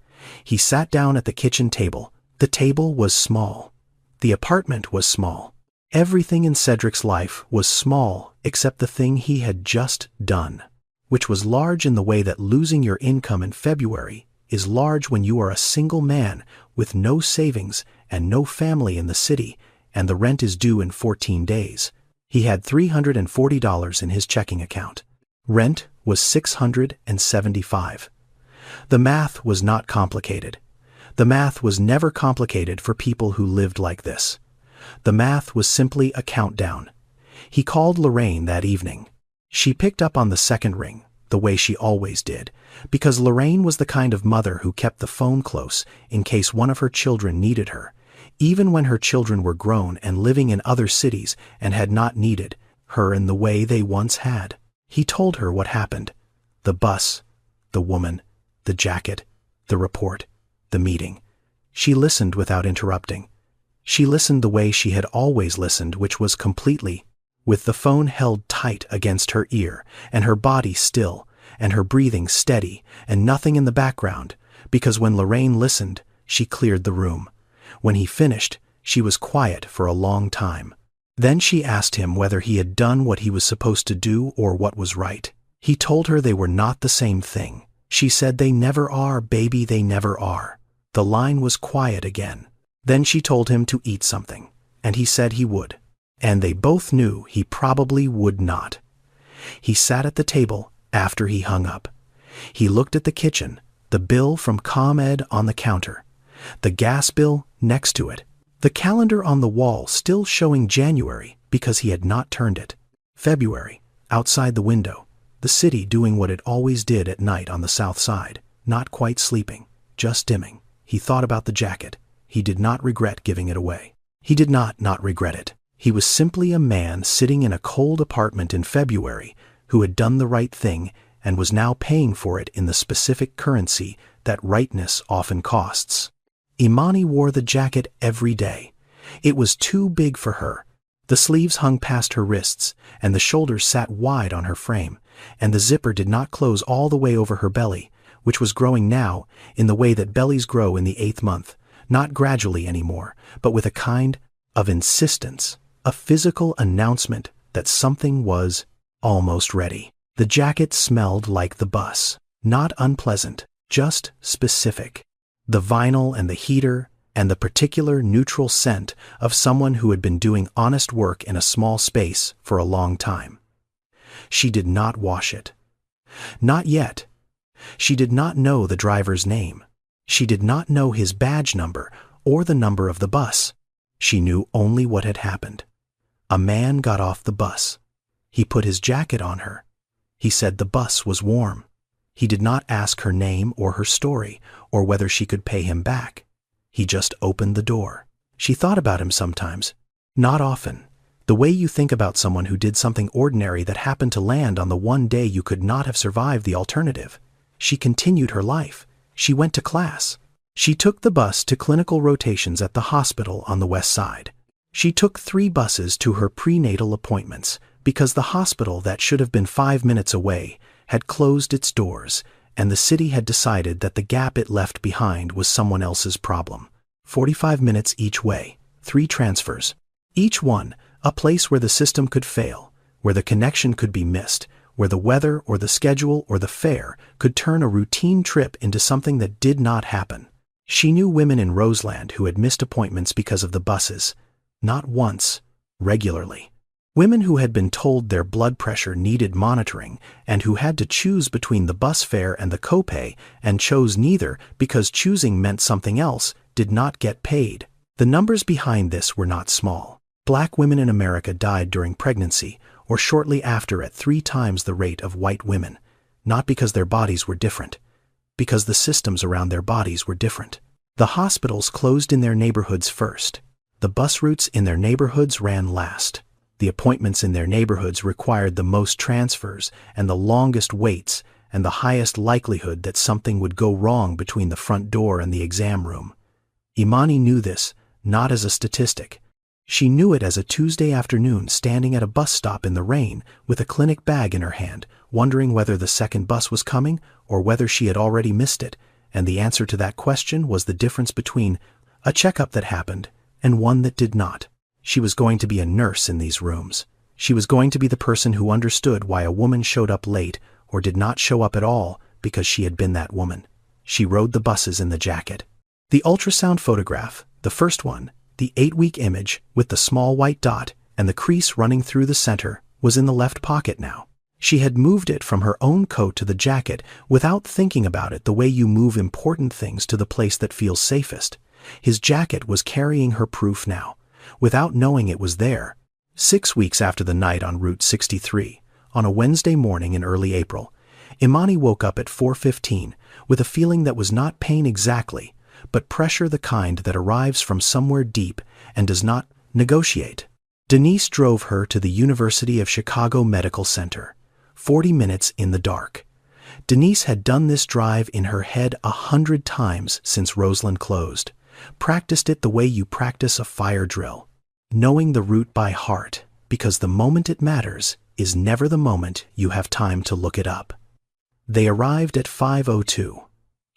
He sat down at the kitchen table. The table was small. The apartment was small. Everything in Cedric's life was small except the thing he had just done, which was large in the way that losing your income in February is large when you are a single man with no savings and no family in the city, and the rent is due in 14 days. He had $340 in his checking account. Rent was $675. The math was not complicated. The math was never complicated for people who lived like this. The math was simply a countdown. He called Lorraine that evening. She picked up on the second ring, the way she always did, because Lorraine was the kind of mother who kept the phone close in case one of her children needed her, even when her children were grown and living in other cities and had not needed her in the way they once had. He told her what happened. The bus, the woman, the jacket, the report, the meeting. She listened without interrupting. She listened the way she had always listened, which was completely, with the phone held tight against her ear, and her body still, and her breathing steady, and nothing in the background, because when Lorraine listened, she cleared the room. When he finished, she was quiet for a long time. Then she asked him whether he had done what he was supposed to do or what was right. He told her they were not the same thing. She said, "They never are, baby, they never are." The line was quiet again. Then she told him to eat something, and he said he would. And they both knew he probably would not. He sat at the table after he hung up. He looked at the kitchen, the bill from ComEd on the counter, the gas bill next to it, the calendar on the wall still showing January because he had not turned it, February, outside the window, the city doing what it always did at night on the south side, not quite sleeping, just dimming. He thought about the jacket. He did not regret giving it away. He did not regret it. He was simply a man sitting in a cold apartment in February who had done the right thing and was now paying for it in the specific currency that rightness often costs. Imani wore the jacket every day. It was too big for her. The sleeves hung past her wrists, and the shoulders sat wide on her frame, and the zipper did not close all the way over her belly, which was growing now in the way that bellies grow in the 8th month, not gradually anymore, but with a kind of insistence, a physical announcement that something was almost ready. The jacket smelled like the bus, not unpleasant, just specific. The vinyl and the heater and the particular neutral scent of someone who had been doing honest work in a small space for a long time. She did not wash it. Not yet. She did not know the driver's name. She did not know his badge number or the number of the bus. She knew only what had happened. A man got off the bus. He put his jacket on her. He said the bus was warm. He did not ask her name or her story or whether she could pay him back. He just opened the door. She thought about him sometimes. Not often. The way you think about someone who did something ordinary that happened to land on the one day you could not have survived the alternative. She continued her life. She went to class. She took the bus to clinical rotations at the hospital on the west side. She took 3 buses to her prenatal appointments because the hospital that should have been 5 minutes away had closed its doors, and the city had decided that the gap it left behind was someone else's problem. 45 minutes each way, 3 transfers. Each one, a place where the system could fail, where the connection could be missed, where the weather or the schedule or the fare could turn a routine trip into something that did not happen. She knew women in Roseland who had missed appointments because of the buses. Not once, regularly. Women who had been told their blood pressure needed monitoring and who had to choose between the bus fare and the copay and chose neither because choosing meant something else, did not get paid. The numbers behind this were not small. Black women in America died during pregnancy or shortly after at 3 times the rate of white women, not because their bodies were different, because the systems around their bodies were different. The hospitals closed in their neighborhoods first. The bus routes in their neighborhoods ran last. The appointments in their neighborhoods required the most transfers and the longest waits and the highest likelihood that something would go wrong between the front door and the exam room. Imani knew this, not as a statistic. She knew it as a Tuesday afternoon standing at a bus stop in the rain with a clinic bag in her hand, wondering whether the second bus was coming or whether she had already missed it, and the answer to that question was the difference between a checkup that happened and one that did not. She was going to be a nurse in these rooms. She was going to be the person who understood why a woman showed up late or did not show up at all because she had been that woman. She rode the buses in the jacket. The ultrasound photograph, the first one, the 8-week image with the small white dot and the crease running through the center, was in the left pocket now. She had moved it from her own coat to the jacket without thinking about it the way you move important things to the place that feels safest. His jacket was carrying her proof now, without knowing it was there. 6 weeks after the night on Route 63, on a Wednesday morning in early April, Imani woke up at 4:15 with a feeling that was not pain exactly, but pressure the kind that arrives from somewhere deep and does not negotiate. Denise drove her to the University of Chicago Medical Center, 40 minutes in the dark. Denise had done this drive in her head 100 times since Roseland closed, practiced it the way you practice a fire drill, knowing the route by heart, because the moment it matters is never the moment you have time to look it up. They arrived at 5:02.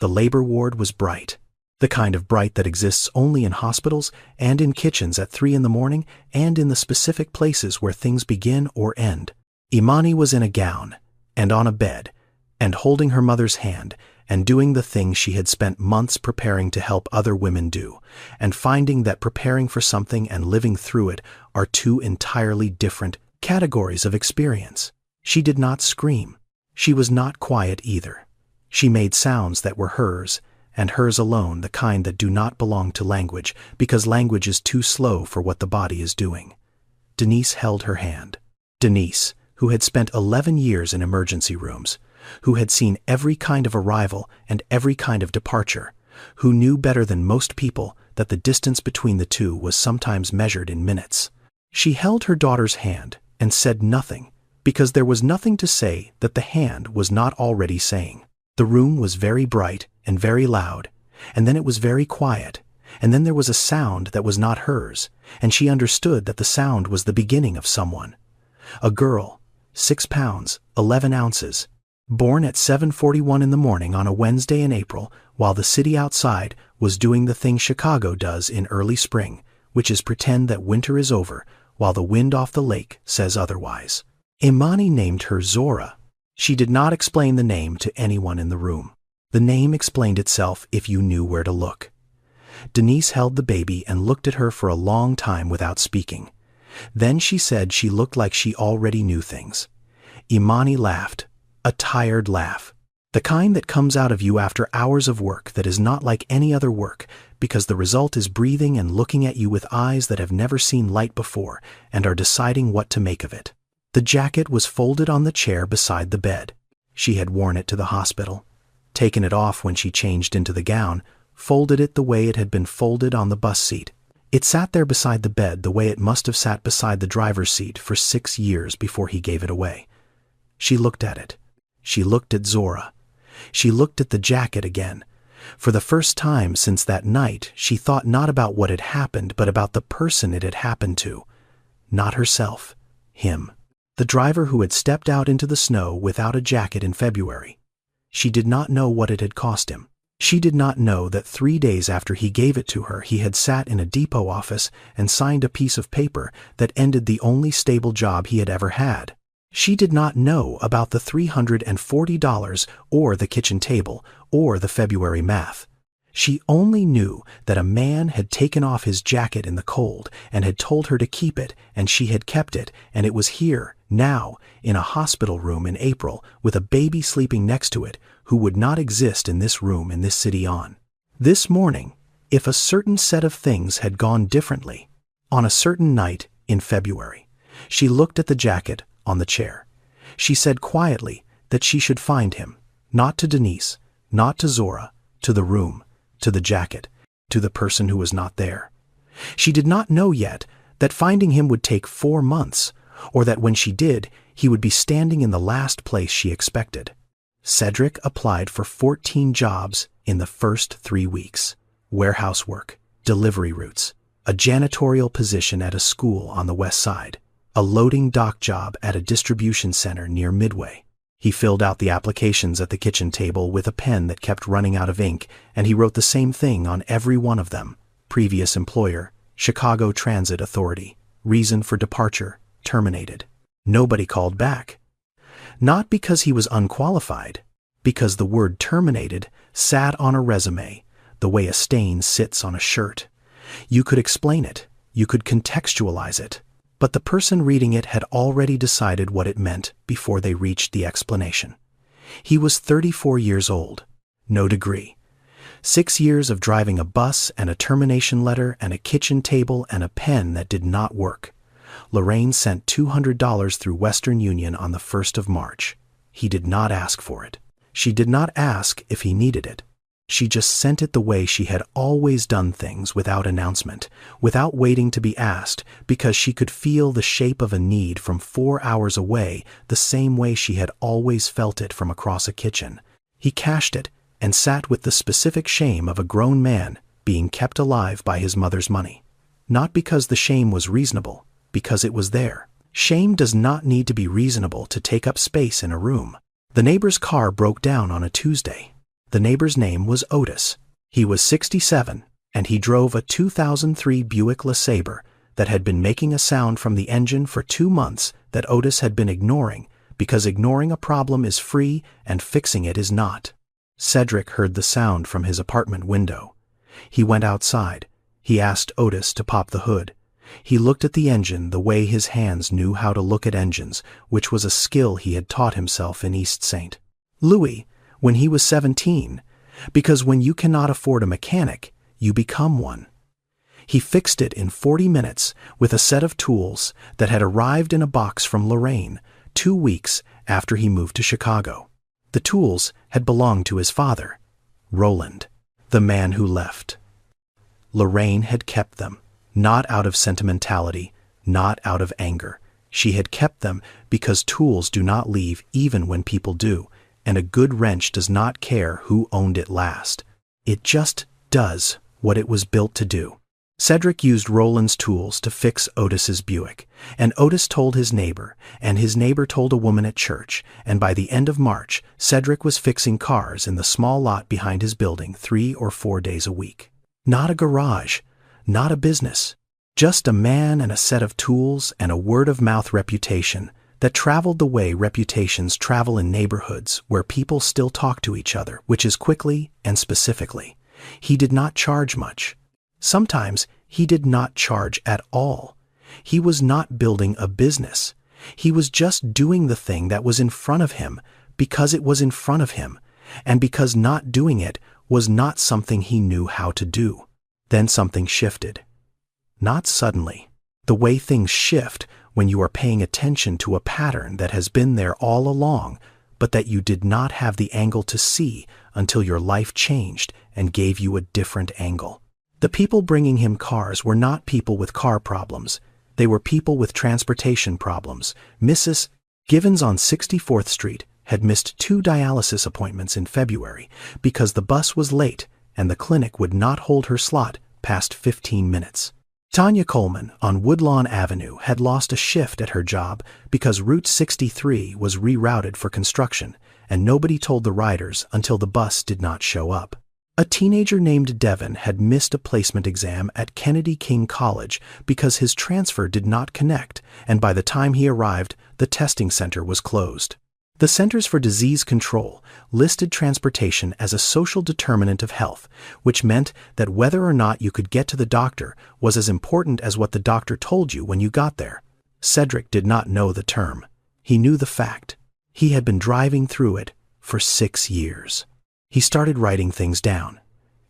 The labor ward was bright. The kind of bright that exists only in hospitals and in kitchens at 3 in the morning and in the specific places where things begin or end. Imani was in a gown and on a bed and holding her mother's hand and doing the thing she had spent months preparing to help other women do, and finding that preparing for something and living through it are two entirely different categories of experience. She did not scream. She was not quiet either. She made sounds that were hers, and hers alone, the kind that do not belong to language, because language is too slow for what the body is doing. Denise held her hand. Denise, who had spent 11 years in emergency rooms, who had seen every kind of arrival and every kind of departure, who knew better than most people that the distance between the two was sometimes measured in minutes. She held her daughter's hand and said nothing, because there was nothing to say that the hand was not already saying. The room was very bright and very loud, and then it was very quiet, and then there was a sound that was not hers, and she understood that the sound was the beginning of someone. A girl, 6 pounds, 11 ounces, born at 7:41 in the morning on a Wednesday in April, while the city outside was doing the thing Chicago does in early spring, which is pretend that winter is over, while the wind off the lake says otherwise. Imani named her Zora. She did not explain the name to anyone in the room. The name explained itself if you knew where to look. Denise held the baby and looked at her for a long time without speaking. Then she said she looked like she already knew things. Imani laughed, a tired laugh, the kind that comes out of you after hours of work that is not like any other work, because the result is breathing and looking at you with eyes that have never seen light before and are deciding what to make of it. The jacket was folded on the chair beside the bed. She had worn it to the hospital, taken it off when she changed into the gown, folded it the way it had been folded on the bus seat. It sat there beside the bed the way it must have sat beside the driver's seat for 6 years before he gave it away. She looked at it. She looked at Zora. She looked at the jacket again. For the first time since that night, she thought not about what had happened, but about the person it had happened to. Not herself, him. The driver who had stepped out into the snow without a jacket in February. She did not know what it had cost him. She did not know that 3 days after he gave it to her, he had sat in a depot office and signed a piece of paper that ended the only stable job he had ever had. She did not know about the $340 or the kitchen table or the February math. She only knew that a man had taken off his jacket in the cold and had told her to keep it, and she had kept it, and it was here, now, in a hospital room in April, with a baby sleeping next to it, who would not exist in this room in this city on this morning, if a certain set of things had gone differently. On a certain night in February, she looked at the jacket on the chair. She said quietly that she should find him, not to Denise, not to Zora, to the room, to the jacket, to the person who was not there. She did not know yet that finding him would take 4 months, or that when she did, he would be standing in the last place she expected. Cedric applied for 14 jobs in the first 3 weeks. Warehouse work, delivery routes, a janitorial position at a school on the west side, a loading dock job at a distribution center near Midway. He filled out the applications at the kitchen table with a pen that kept running out of ink, and he wrote the same thing on every one of them. Previous employer, Chicago Transit Authority. Reason for departure, terminated. Nobody called back. Not because he was unqualified, because the word terminated sat on a resume, the way a stain sits on a shirt. You could explain it, you could contextualize it, but the person reading it had already decided what it meant before they reached the explanation. He was 34 years old, no degree. 6 years of driving a bus and a termination letter and a kitchen table and a pen that did not work. Lorraine sent $200 through Western Union on the 1st of March. He did not ask for it. She did not ask if he needed it. She just sent it the way she had always done things, without announcement, without waiting to be asked, because she could feel the shape of a need from 4 hours away, the same way she had always felt it from across a kitchen. He cashed it and sat with the specific shame of a grown man being kept alive by his mother's money. Not because the shame was reasonable, because it was there. Shame does not need to be reasonable to take up space in a room. The neighbor's car broke down on a Tuesday. The neighbor's name was Otis. He was 67, and he drove a 2003 Buick LeSabre that had been making a sound from the engine for 2 months that Otis had been ignoring, because ignoring a problem is free and fixing it is not. Cedric heard the sound from his apartment window. He went outside. He asked Otis to pop the hood. He looked at the engine the way his hands knew how to look at engines, which was a skill he had taught himself in East St. Louis when he was 17, because when you cannot afford a mechanic, you become one. He fixed it in 40 minutes with a set of tools that had arrived in a box from Lorraine 2 weeks after he moved to Chicago. The tools had belonged to his father, Roland, the man who left. Lorraine had kept them, not out of sentimentality, not out of anger. She had kept them because tools do not leave even when people do, and a good wrench does not care who owned it last. It just does what it was built to do. Cedric used Roland's tools to fix Otis's Buick, and Otis told his neighbor, and his neighbor told a woman at church, and by the end of March, Cedric was fixing cars in the small lot behind his building 3 or 4 days a week. Not a garage, not a business, just a man and a set of tools and a word-of-mouth reputation that traveled the way reputations travel in neighborhoods where people still talk to each other, which is quickly and specifically. He did not charge much. Sometimes he did not charge at all. He was not building a business. He was just doing the thing that was in front of him because it was in front of him, and because not doing it was not something he knew how to do. Then something shifted. Not suddenly. The way things shift when you are paying attention to a pattern that has been there all along, but that you did not have the angle to see until your life changed and gave you a different angle. The people bringing him cars were not people with car problems. They were people with transportation problems. Mrs. Givens on 64th Street had missed 2 dialysis appointments in February because the bus was late and the clinic would not hold her slot past 15 minutes. Tanya Coleman on Woodlawn Avenue had lost a shift at her job because Route 63 was rerouted for construction, and nobody told the riders until the bus did not show up. A teenager named Devin had missed a placement exam at Kennedy King College because his transfer did not connect, and by the time he arrived, the testing center was closed. The Centers for Disease Control listed transportation as a social determinant of health, which meant that whether or not you could get to the doctor was as important as what the doctor told you when you got there. Cedric did not know the term. He knew the fact. He had been driving through it for 6 years. He started writing things down.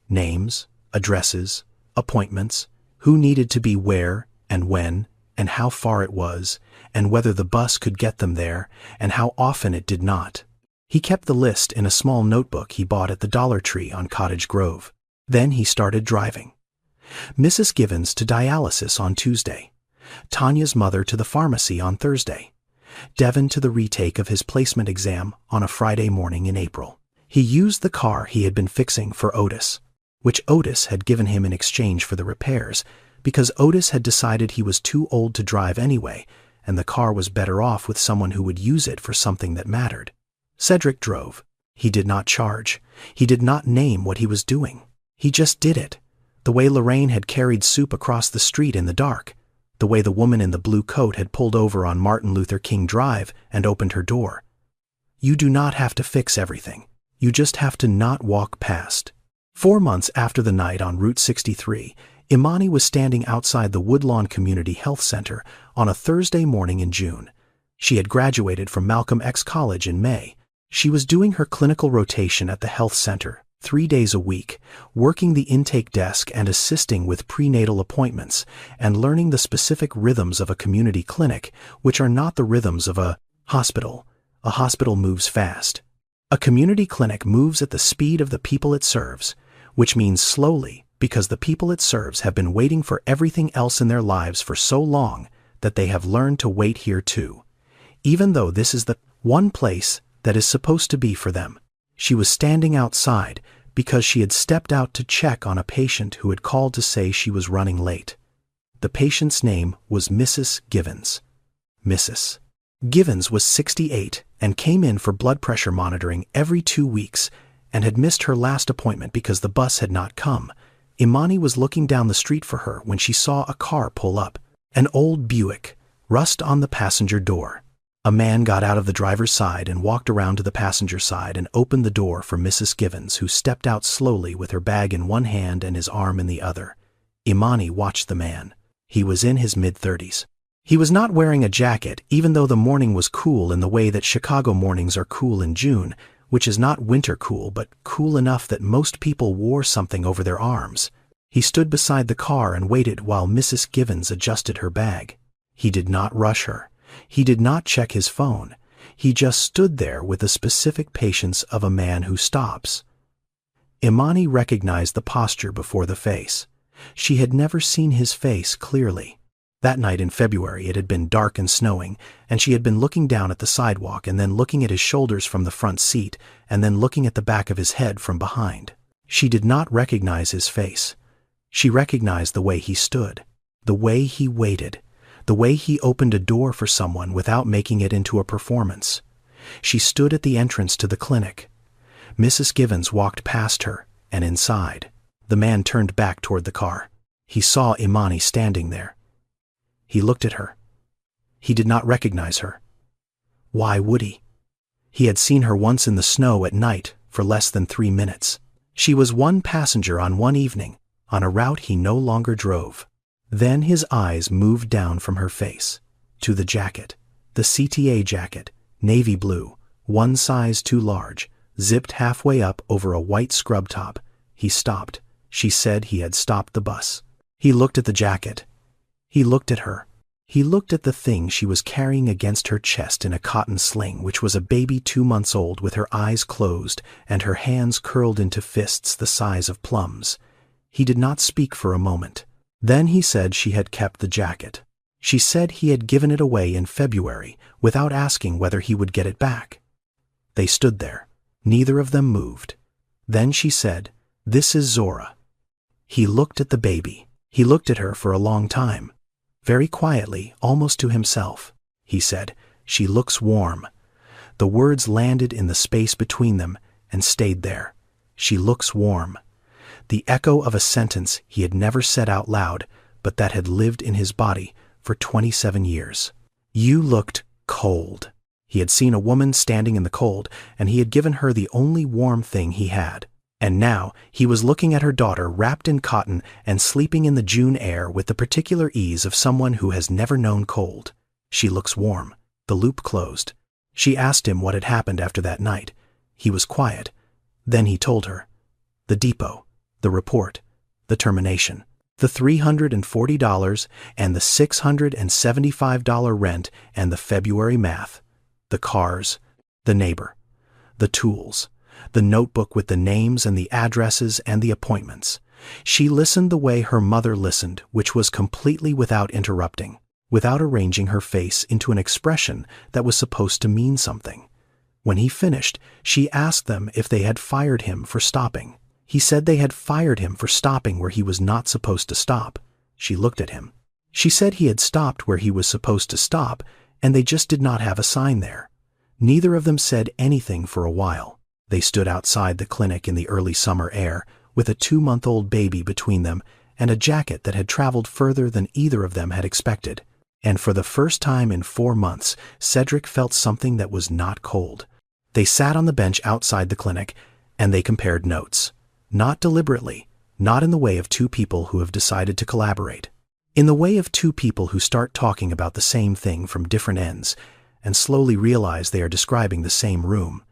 Names, addresses, appointments, who needed to be where and when, and how far it was, and whether the bus could get them there, and how often it did not. He kept the list in a small notebook he bought at the Dollar Tree on Cottage Grove. Then he started driving. Mrs. Givens to dialysis on Tuesday. Tanya's mother to the pharmacy on Thursday. Devin to the retake of his placement exam on a Friday morning in April. He used the car he had been fixing for Otis, which Otis had given him in exchange for the repairs, because Otis had decided he was too old to drive anyway, and the car was better off with someone who would use it for something that mattered. Cedric drove. He did not charge. He did not name what he was doing. He just did it. The way Lorraine had carried soup across the street in the dark. The way the woman in the blue coat had pulled over on Martin Luther King Drive and opened her door. You do not have to fix everything. You just have to not walk past. 4 months after the night on Route 63, Imani was standing outside the Woodlawn Community Health Center on a Thursday morning in June. She had graduated from Malcolm X College in May. She was doing her clinical rotation at the health center 3 days a week, working the intake desk and assisting with prenatal appointments, and learning the specific rhythms of a community clinic, which are not the rhythms of a hospital. A hospital moves fast. A community clinic moves at the speed of the people it serves, which means slowly, because the people it serves have been waiting for everything else in their lives for so long that they have learned to wait here too, even though this is the one place that is supposed to be for them. She was standing outside because she had stepped out to check on a patient who had called to say she was running late. The patient's name was Mrs. Givens. Mrs. Givens was 68 and came in for blood pressure monitoring every 2 weeks and had missed her last appointment because the bus had not come. Imani was looking down the street for her when she saw a car pull up. An old Buick, rust on the passenger door. A man got out of the driver's side and walked around to the passenger side and opened the door for Mrs. Givens, who stepped out slowly with her bag in one hand and his arm in the other. Imani watched the man. He was in his mid-30s. He was not wearing a jacket, even though the morning was cool in the way that Chicago mornings are cool in June, which is not winter cool, but cool enough that most people wore something over their arms. He stood beside the car and waited while Mrs. Givens adjusted her bag. He did not rush her. He did not check his phone. He just stood there with the specific patience of a man who stops. Imani recognized the posture before the face. She had never seen his face clearly. That night in February it had been dark and snowing, and she had been looking down at the sidewalk and then looking at his shoulders from the front seat and then looking at the back of his head from behind. She did not recognize his face. She recognized the way he stood, the way he waited, the way he opened a door for someone without making it into a performance. She stood at the entrance to the clinic. Mrs. Givens walked past her and inside. The man turned back toward the car. He saw Imani standing there. He looked at her. He did not recognize her. Why would he? He had seen her once in the snow at night for less than 3 minutes. She was one passenger on one evening, on a route he no longer drove. Then his eyes moved down from her face to the jacket, the CTA jacket, navy blue, one size too large, zipped halfway up over a white scrub top. He stopped. She said he had stopped the bus. He looked at the jacket. He looked at her. He looked at the thing she was carrying against her chest in a cotton sling, which was a baby 2 months old with her eyes closed and her hands curled into fists the size of plums. He did not speak for a moment. Then he said she had kept the jacket. She said he had given it away in February without asking whether he would get it back. They stood there. Neither of them moved. Then she said, "This is Zora." He looked at the baby. He looked at her for a long time. Very quietly, almost to himself, he said, "She looks warm." The words landed in the space between them and stayed there. She looks warm. The echo of a sentence he had never said out loud, but that had lived in his body for 27 years. You looked cold. He had seen a woman standing in the cold, and he had given her the only warm thing he had. And now he was looking at her daughter wrapped in cotton and sleeping in the June air with the particular ease of someone who has never known cold. She looks warm. The loop closed. She asked him what had happened after that night. He was quiet. Then he told her. The depot, the report, the termination, the $340 and the $675 rent and the February math, the cars, the neighbor, the tools, the notebook with the names and the addresses and the appointments. She listened the way her mother listened, which was completely without interrupting, without arranging her face into an expression that was supposed to mean something. When he finished, she asked them if they had fired him for stopping. He said they had fired him for stopping where he was not supposed to stop. She looked at him. She said he had stopped where he was supposed to stop, and they just did not have a sign there. Neither of them said anything for a while. They stood outside the clinic in the early summer air, with a 2-month-old baby between them and a jacket that had traveled further than either of them had expected. And for the first time in 4 months, Cedric felt something that was not cold. They sat on the bench outside the clinic, and they compared notes. Not deliberately, not in the way of two people who have decided to collaborate. In the way of two people who start talking about the same thing from different ends and slowly realize they are describing the same room.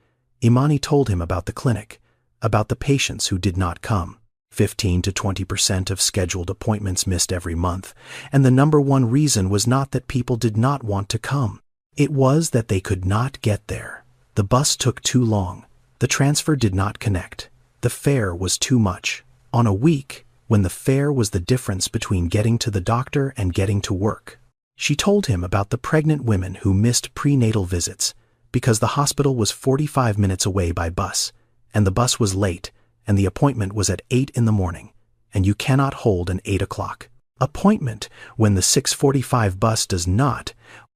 Imani told him about the clinic, about the patients who did not come. 15 to 20% of scheduled appointments missed every month, and the number one reason was not that people did not want to come. It was that they could not get there. The bus took too long. The transfer did not connect. The fare was too much. On a week, when the fare was the difference between getting to the doctor and getting to work. She told him about the pregnant women who missed prenatal visits because the hospital was 45 minutes away by bus, and the bus was late, and the appointment was at 8 in the morning, and you cannot hold an 8 o'clock appointment when the 6:45 bus does not,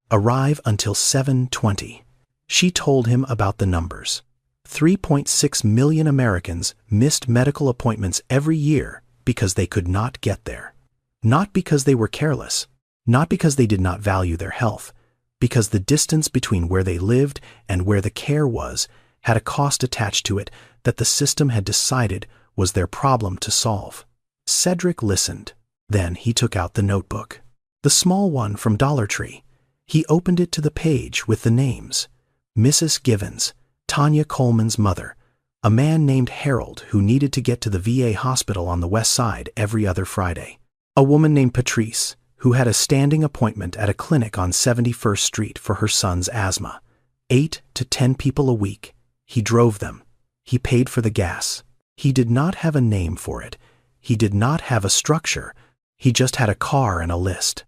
Arrive until 7:20. She told him about the numbers. 3.6 million Americans missed medical appointments every year because they could not get there. Not because they were careless, not because they did not value their health, because the distance between where they lived and where the care was had a cost attached to it that the system had decided was their problem to solve. Cedric listened. Then he took out the notebook. The small one from Dollar Tree. He opened it to the page with the names. Mrs. Givens, Tanya Coleman's mother, a man named Harold who needed to get to the VA hospital on the west side every other Friday. A woman named Patrice, who had a standing appointment at a clinic on 71st Street for her son's asthma. 8 to 10 people a week. He drove them. He paid for the gas. He did not have a name for it. He did not have a structure. He just had a car and a list.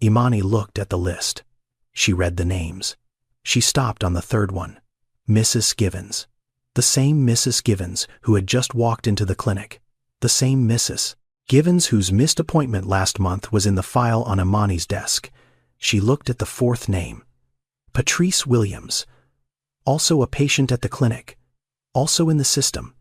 Imani looked at the list. She read the names. She stopped on the third one. Mrs. Givens. The same Mrs. Givens who had just walked into the clinic. The same Mrs. Givens whose missed appointment last month was in the file on Imani's desk. She looked at the fourth name. Patrice Williams. Also a patient at the clinic. Also in the system.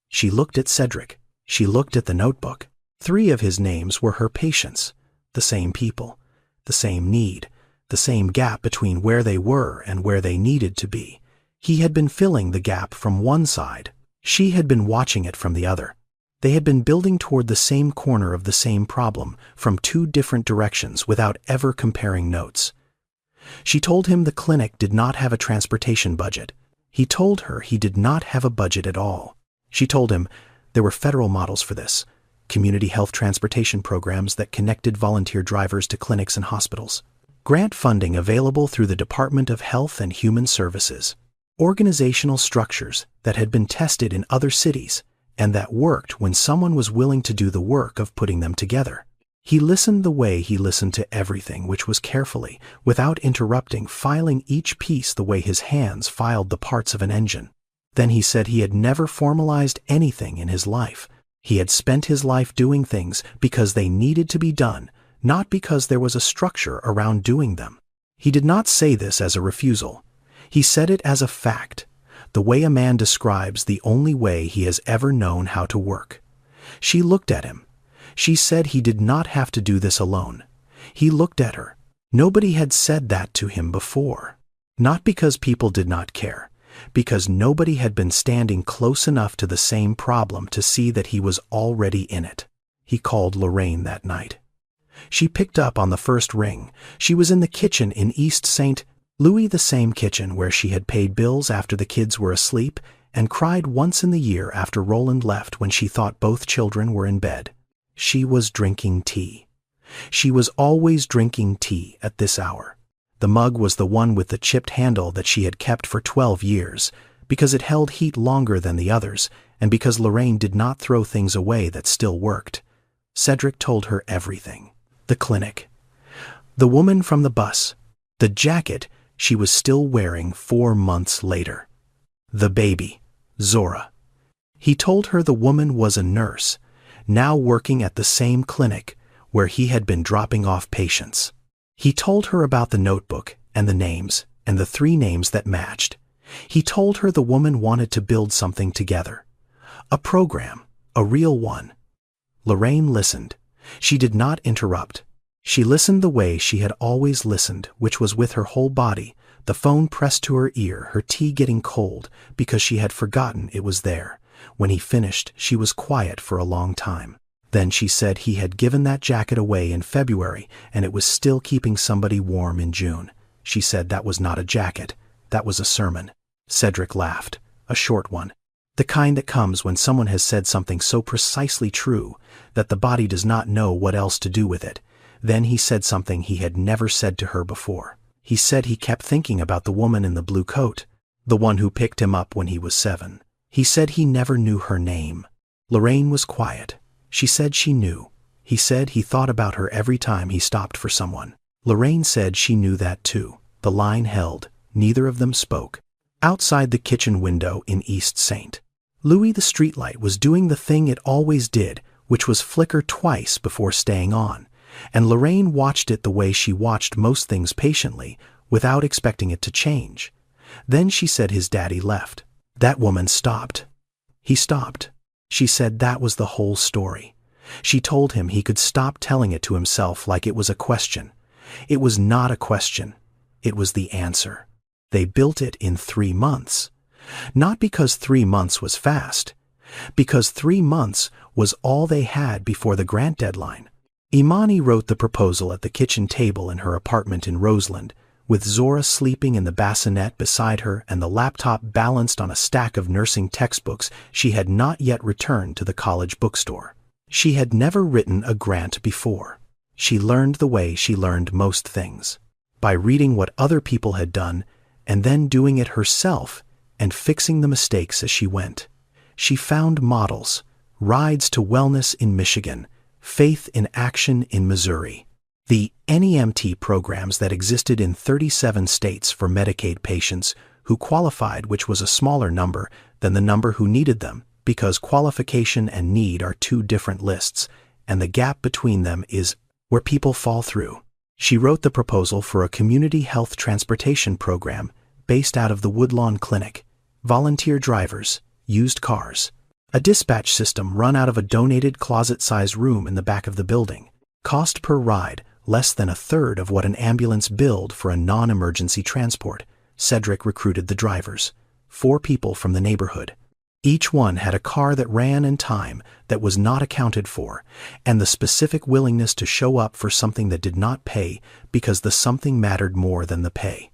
She looked at Cedric. She looked at the notebook. 3 of his names were her patients. The same people. The same need. The same gap between where they were and where they needed to be. He had been filling the gap from one side. She had been watching it from the other. They had been building toward the same corner of the same problem from 2 different directions without ever comparing notes. She told him the clinic did not have a transportation budget. He told her he did not have a budget at all. She told him there were federal models for this, community health transportation programs that connected volunteer drivers to clinics and hospitals, grant funding available through the Department of Health and Human Services, organizational structures that had been tested in other cities and that worked when someone was willing to do the work of putting them together. He listened the way he listened to everything, which was carefully, without interrupting, filing each piece the way his hands filed the parts of an engine. Then he said he had never formalized anything in his life. He had spent his life doing things because they needed to be done, not because there was a structure around doing them. He did not say this as a refusal. He said it as a fact, the way a man describes the only way he has ever known how to work. She looked at him. She said he did not have to do this alone. He looked at her. Nobody had said that to him before. Not because people did not care, because nobody had been standing close enough to the same problem to see that he was already in it. He called Lorraine that night. She picked up on the first ring. She was in the kitchen in East St. Louis, the same kitchen where she had paid bills after the kids were asleep and cried once in the year after Roland left when she thought both children were in bed. She was drinking tea. She was always drinking tea at this hour. The mug was the one with the chipped handle that she had kept for 12 years, because it held heat longer than the others, and because Lorraine did not throw things away that still worked. Cedric told her everything. The clinic. The woman from the bus. The jacket she was still wearing 4 months later. The baby. Zora. He told her the woman was a nurse, now working at the same clinic where he had been dropping off patients. He told her about the notebook and the names and the 3 names that matched. He told her the woman wanted to build something together. A program, a real one. Lorraine listened. She did not interrupt. She listened the way she had always listened, which was with her whole body, the phone pressed to her ear, her tea getting cold because she had forgotten it was there. When he finished, she was quiet for a long time. Then she said he had given that jacket away in February and it was still keeping somebody warm in June. She said that was not a jacket, that was a sermon. Cedric laughed, a short one. The kind that comes when someone has said something so precisely true that the body does not know what else to do with it. Then he said something he had never said to her before. He said he kept thinking about the woman in the blue coat, the one who picked him up when he was 7. He said he never knew her name. Lorraine was quiet. She said she knew. He said he thought about her every time he stopped for someone. Lorraine said she knew that too. The line held. Neither of them spoke. Outside the kitchen window in East St. Louis, the streetlight was doing the thing it always did, which was flicker twice before staying on. And Lorraine watched it the way she watched most things patiently, without expecting it to change. Then she said his daddy left. That woman stopped. He stopped. She said that was the whole story. She told him he could stop telling it to himself like it was a question. It was not a question. It was the answer. They built it in 3 months. Not because 3 months was fast. Because 3 months was all they had before the grant deadline. Imani wrote the proposal at the kitchen table in her apartment in Roseland, with Zora sleeping in the bassinet beside her and the laptop balanced on a stack of nursing textbooks she had not yet returned to the college bookstore. She had never written a grant before. She learned the way she learned most things, by reading what other people had done and then doing it herself and fixing the mistakes as she went. She found models, rides to wellness in Michigan, faith in action in Missouri. The NEMT programs that existed in 37 states for Medicaid patients who qualified, which was a smaller number than the number who needed them, because qualification and need are 2 different lists, and the gap between them is where people fall through. She wrote the proposal for a community health transportation program based out of the Woodlawn Clinic, volunteer drivers, used cars, a dispatch system run out of a donated closet-sized room in the back of the building, cost per ride less than 1/3 of what an ambulance billed for a non-emergency transport. Cedric recruited the drivers, 4 people from the neighborhood. Each one had a car that ran in time that was not accounted for, and the specific willingness to show up for something that did not pay because the something mattered more than the pay.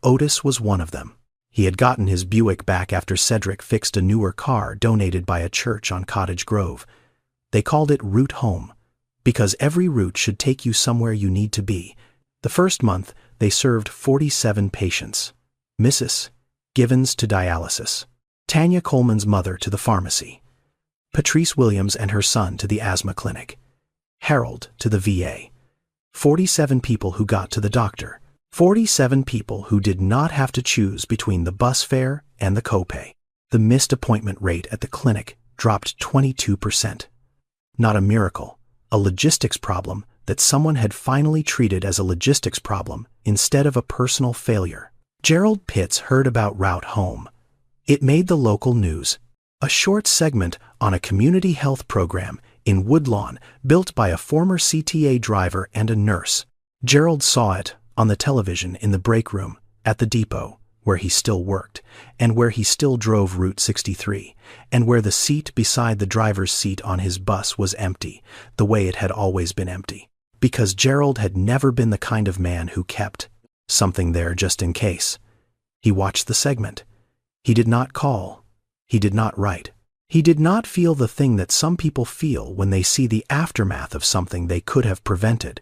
Otis was one of them. He had gotten his Buick back after Cedric fixed a newer car donated by a church on Cottage Grove. They called it Route Home, because every route should take you somewhere you need to be. The first month, they served 47 patients. Mrs. Givens to dialysis, Tanya Coleman's mother to the pharmacy, Patrice Williams and her son to the asthma clinic, Harold to the VA. 47 people who got to the doctor. 47 people who did not have to choose between the bus fare and the copay. The missed appointment rate at the clinic dropped 22%. Not a miracle, a logistics problem that someone had finally treated as a logistics problem instead of a personal failure. Gerald Pitts heard about Route Home. It made the local news. A short segment on a community health program in Woodlawn built by a former CTA driver and a nurse. Gerald saw it on the television in the break room at the depot, where he still worked, and where he still drove Route 63, and where the seat beside the driver's seat on his bus was empty, the way it had always been empty. Because Gerald had never been the kind of man who kept something there just in case. He watched the segment. He did not call. He did not write. He did not feel the thing that some people feel when they see the aftermath of something they could have prevented.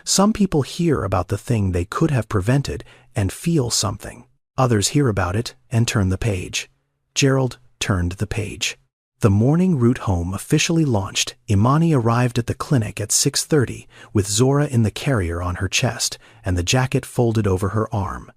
Some people hear about the thing they could have prevented and feel something. Others hear about it and turn the page. Gerald turned the page. The morning Route Home officially launched. Imani arrived at the clinic at 6:30 with Zora in the carrier on her chest and the jacket folded over her arm.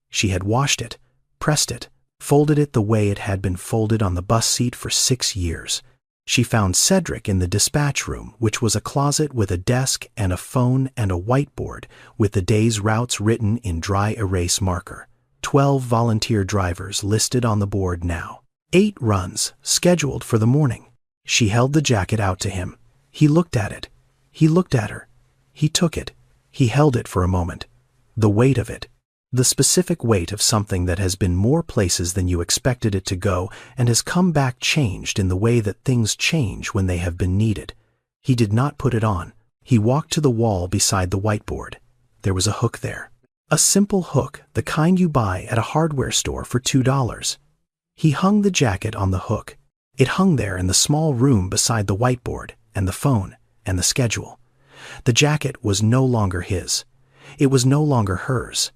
She had washed it, pressed it, folded it the way it had been folded on the bus seat for 6 years. She found Cedric in the dispatch room, which was a closet with a desk and a phone and a whiteboard with the day's routes written in dry erase marker. 12 volunteer drivers listed on the board now. 8 runs scheduled for the morning. She held the jacket out to him. He looked at it. He looked at her. He took it. He held it for a moment. The weight of it. The specific weight of something that has been more places than you expected it to go and has come back changed in the way that things change when they have been needed. He did not put it on. He walked to the wall beside the whiteboard. There was a hook there. A simple hook, the kind you buy at a hardware store for $2. He hung the jacket on the hook. It hung there in the small room beside the whiteboard and the phone and the schedule. The jacket was no longer his. It was no longer hers.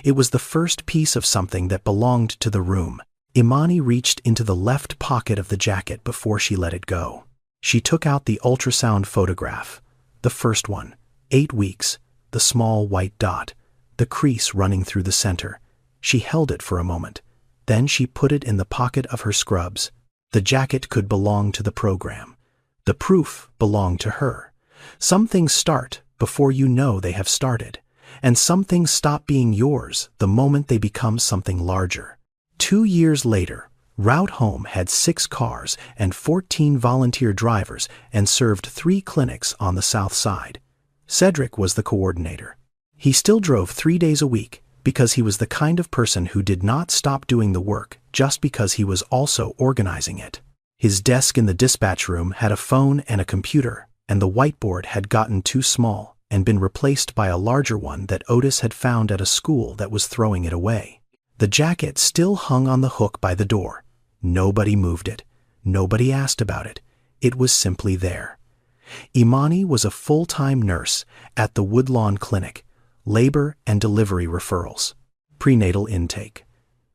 It was the first piece of something that belonged to the room. Imani reached into the left pocket of the jacket before she let it go. She took out the ultrasound photograph. The first one, 8 weeks, the small white dot, the crease running through the center. She held it for a moment. Then she put it in the pocket of her scrubs. The jacket could belong to the program. The proof belonged to her. Some things start before you know they have started. And some things stop being yours the moment they become something larger. 2 years later, Route Home had 6 cars and 14 volunteer drivers and served 3 clinics on the South Side. Cedric was the coordinator. He still drove 3 days a week because he was the kind of person who did not stop doing the work just because he was also organizing it. His desk in the dispatch room had a phone and a computer, and the whiteboard had gotten too small and been replaced by a larger one that Otis had found at a school that was throwing it away. The jacket still hung on the hook by the door. Nobody moved it. Nobody asked about it. It was simply there. Imani was a full-time nurse at the Woodlawn Clinic, labor and delivery referrals, prenatal intake.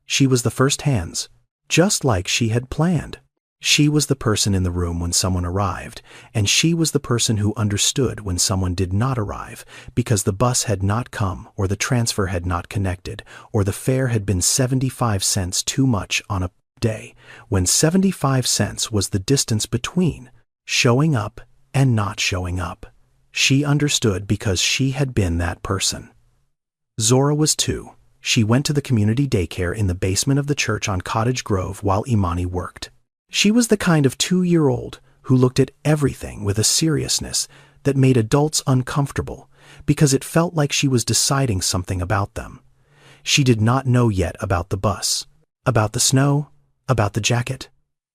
She was the first hands, just like she had planned. She was the person in the room when someone arrived, and she was the person who understood when someone did not arrive because the bus had not come or the transfer had not connected or the fare had been 75 cents too much on a day, when 75 cents was the distance between showing up and not showing up. She understood because she had been that person. Zora was 2. She went to the community daycare in the basement of the church on Cottage Grove while Imani worked. She was the kind of 2-year-old who looked at everything with a seriousness that made adults uncomfortable because it felt like she was deciding something about them. She did not know yet about the bus, about the snow, about the jacket.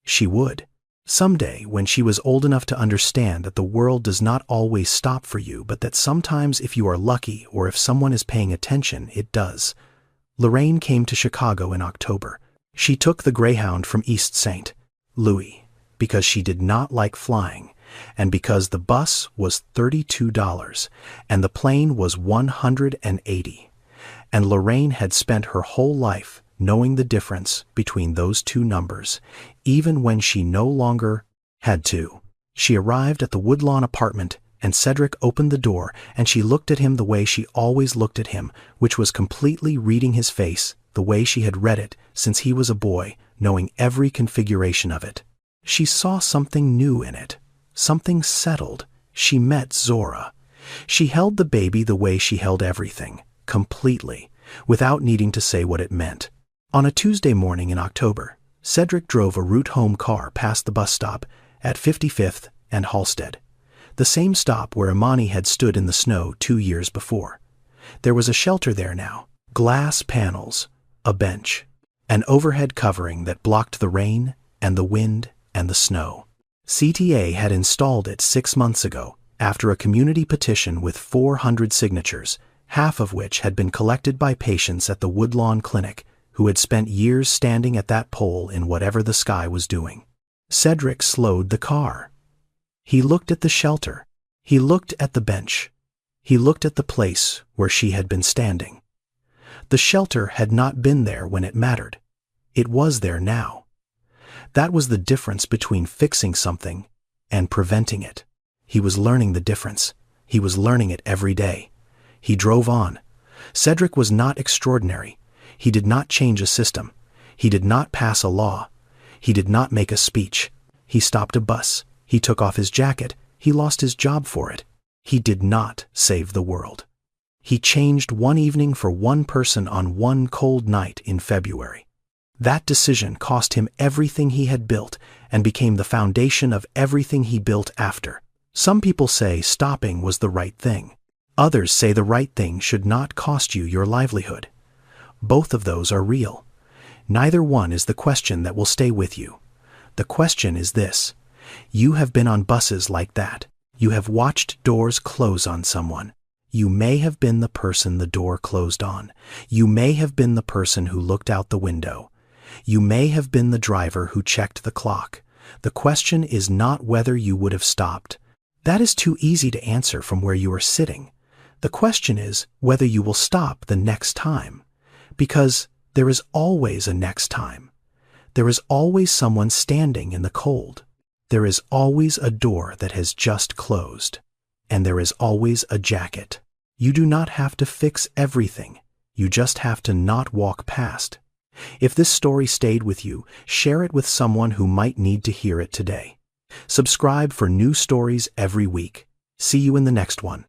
She would. Someday, when she was old enough to understand that the world does not always stop for you, but that sometimes if you are lucky or if someone is paying attention, it does. Lorraine came to Chicago in October. She took the Greyhound from East St. Louis because she did not like flying and because the bus was $32 and the plane was $180. And Lorraine had spent her whole life knowing the difference between those 2 numbers, even when she no longer had to. She arrived at the Woodlawn apartment, and Cedric opened the door, and she looked at him the way she always looked at him, which was completely reading his face, the way she had read it since he was a boy, knowing every configuration of it. She saw something new in it, something settled. She met Zora. She held the baby the way she held everything, completely, without needing to say what it meant. On a Tuesday morning in October, Cedric drove a Route Home car past the bus stop at 55th and Halsted, the same stop where Imani had stood in the snow 2 years before. There was a shelter there now, glass panels, a bench, an overhead covering that blocked the rain and the wind and the snow. CTA had installed it 6 months ago after a community petition with 400 signatures, half of which had been collected by patients at the Woodlawn Clinic who had spent years standing at that pole in whatever the sky was doing. Cedric slowed the car. He looked at the shelter. He looked at the bench. He looked at the place where she had been standing. The shelter had not been there when it mattered. It was there now. That was the difference between fixing something and preventing it. He was learning the difference. He was learning it every day. He drove on. Cedric was not extraordinary. He did not change a system. He did not pass a law. He did not make a speech. He stopped a bus. He took off his jacket. He lost his job for it. He did not save the world. He changed one evening for one person on one cold night in February. That decision cost him everything he had built and became the foundation of everything he built after. Some people say stopping was the right thing. Others say the right thing should not cost you your livelihood. Both of those are real. Neither one is the question that will stay with you. The question is this: you have been on buses like that. You have watched doors close on someone. You may have been the person the door closed on. You may have been the person who looked out the window. You may have been the driver who checked the clock. The question is not whether you would have stopped. That is too easy to answer from where you are sitting. The question is whether you will stop the next time. Because there is always a next time. There is always someone standing in the cold. There is always a door that has just closed. And there is always a jacket. You do not have to fix everything. You just have to not walk past. If this story stayed with you, share it with someone who might need to hear it today. Subscribe for new stories every week. See you in the next one.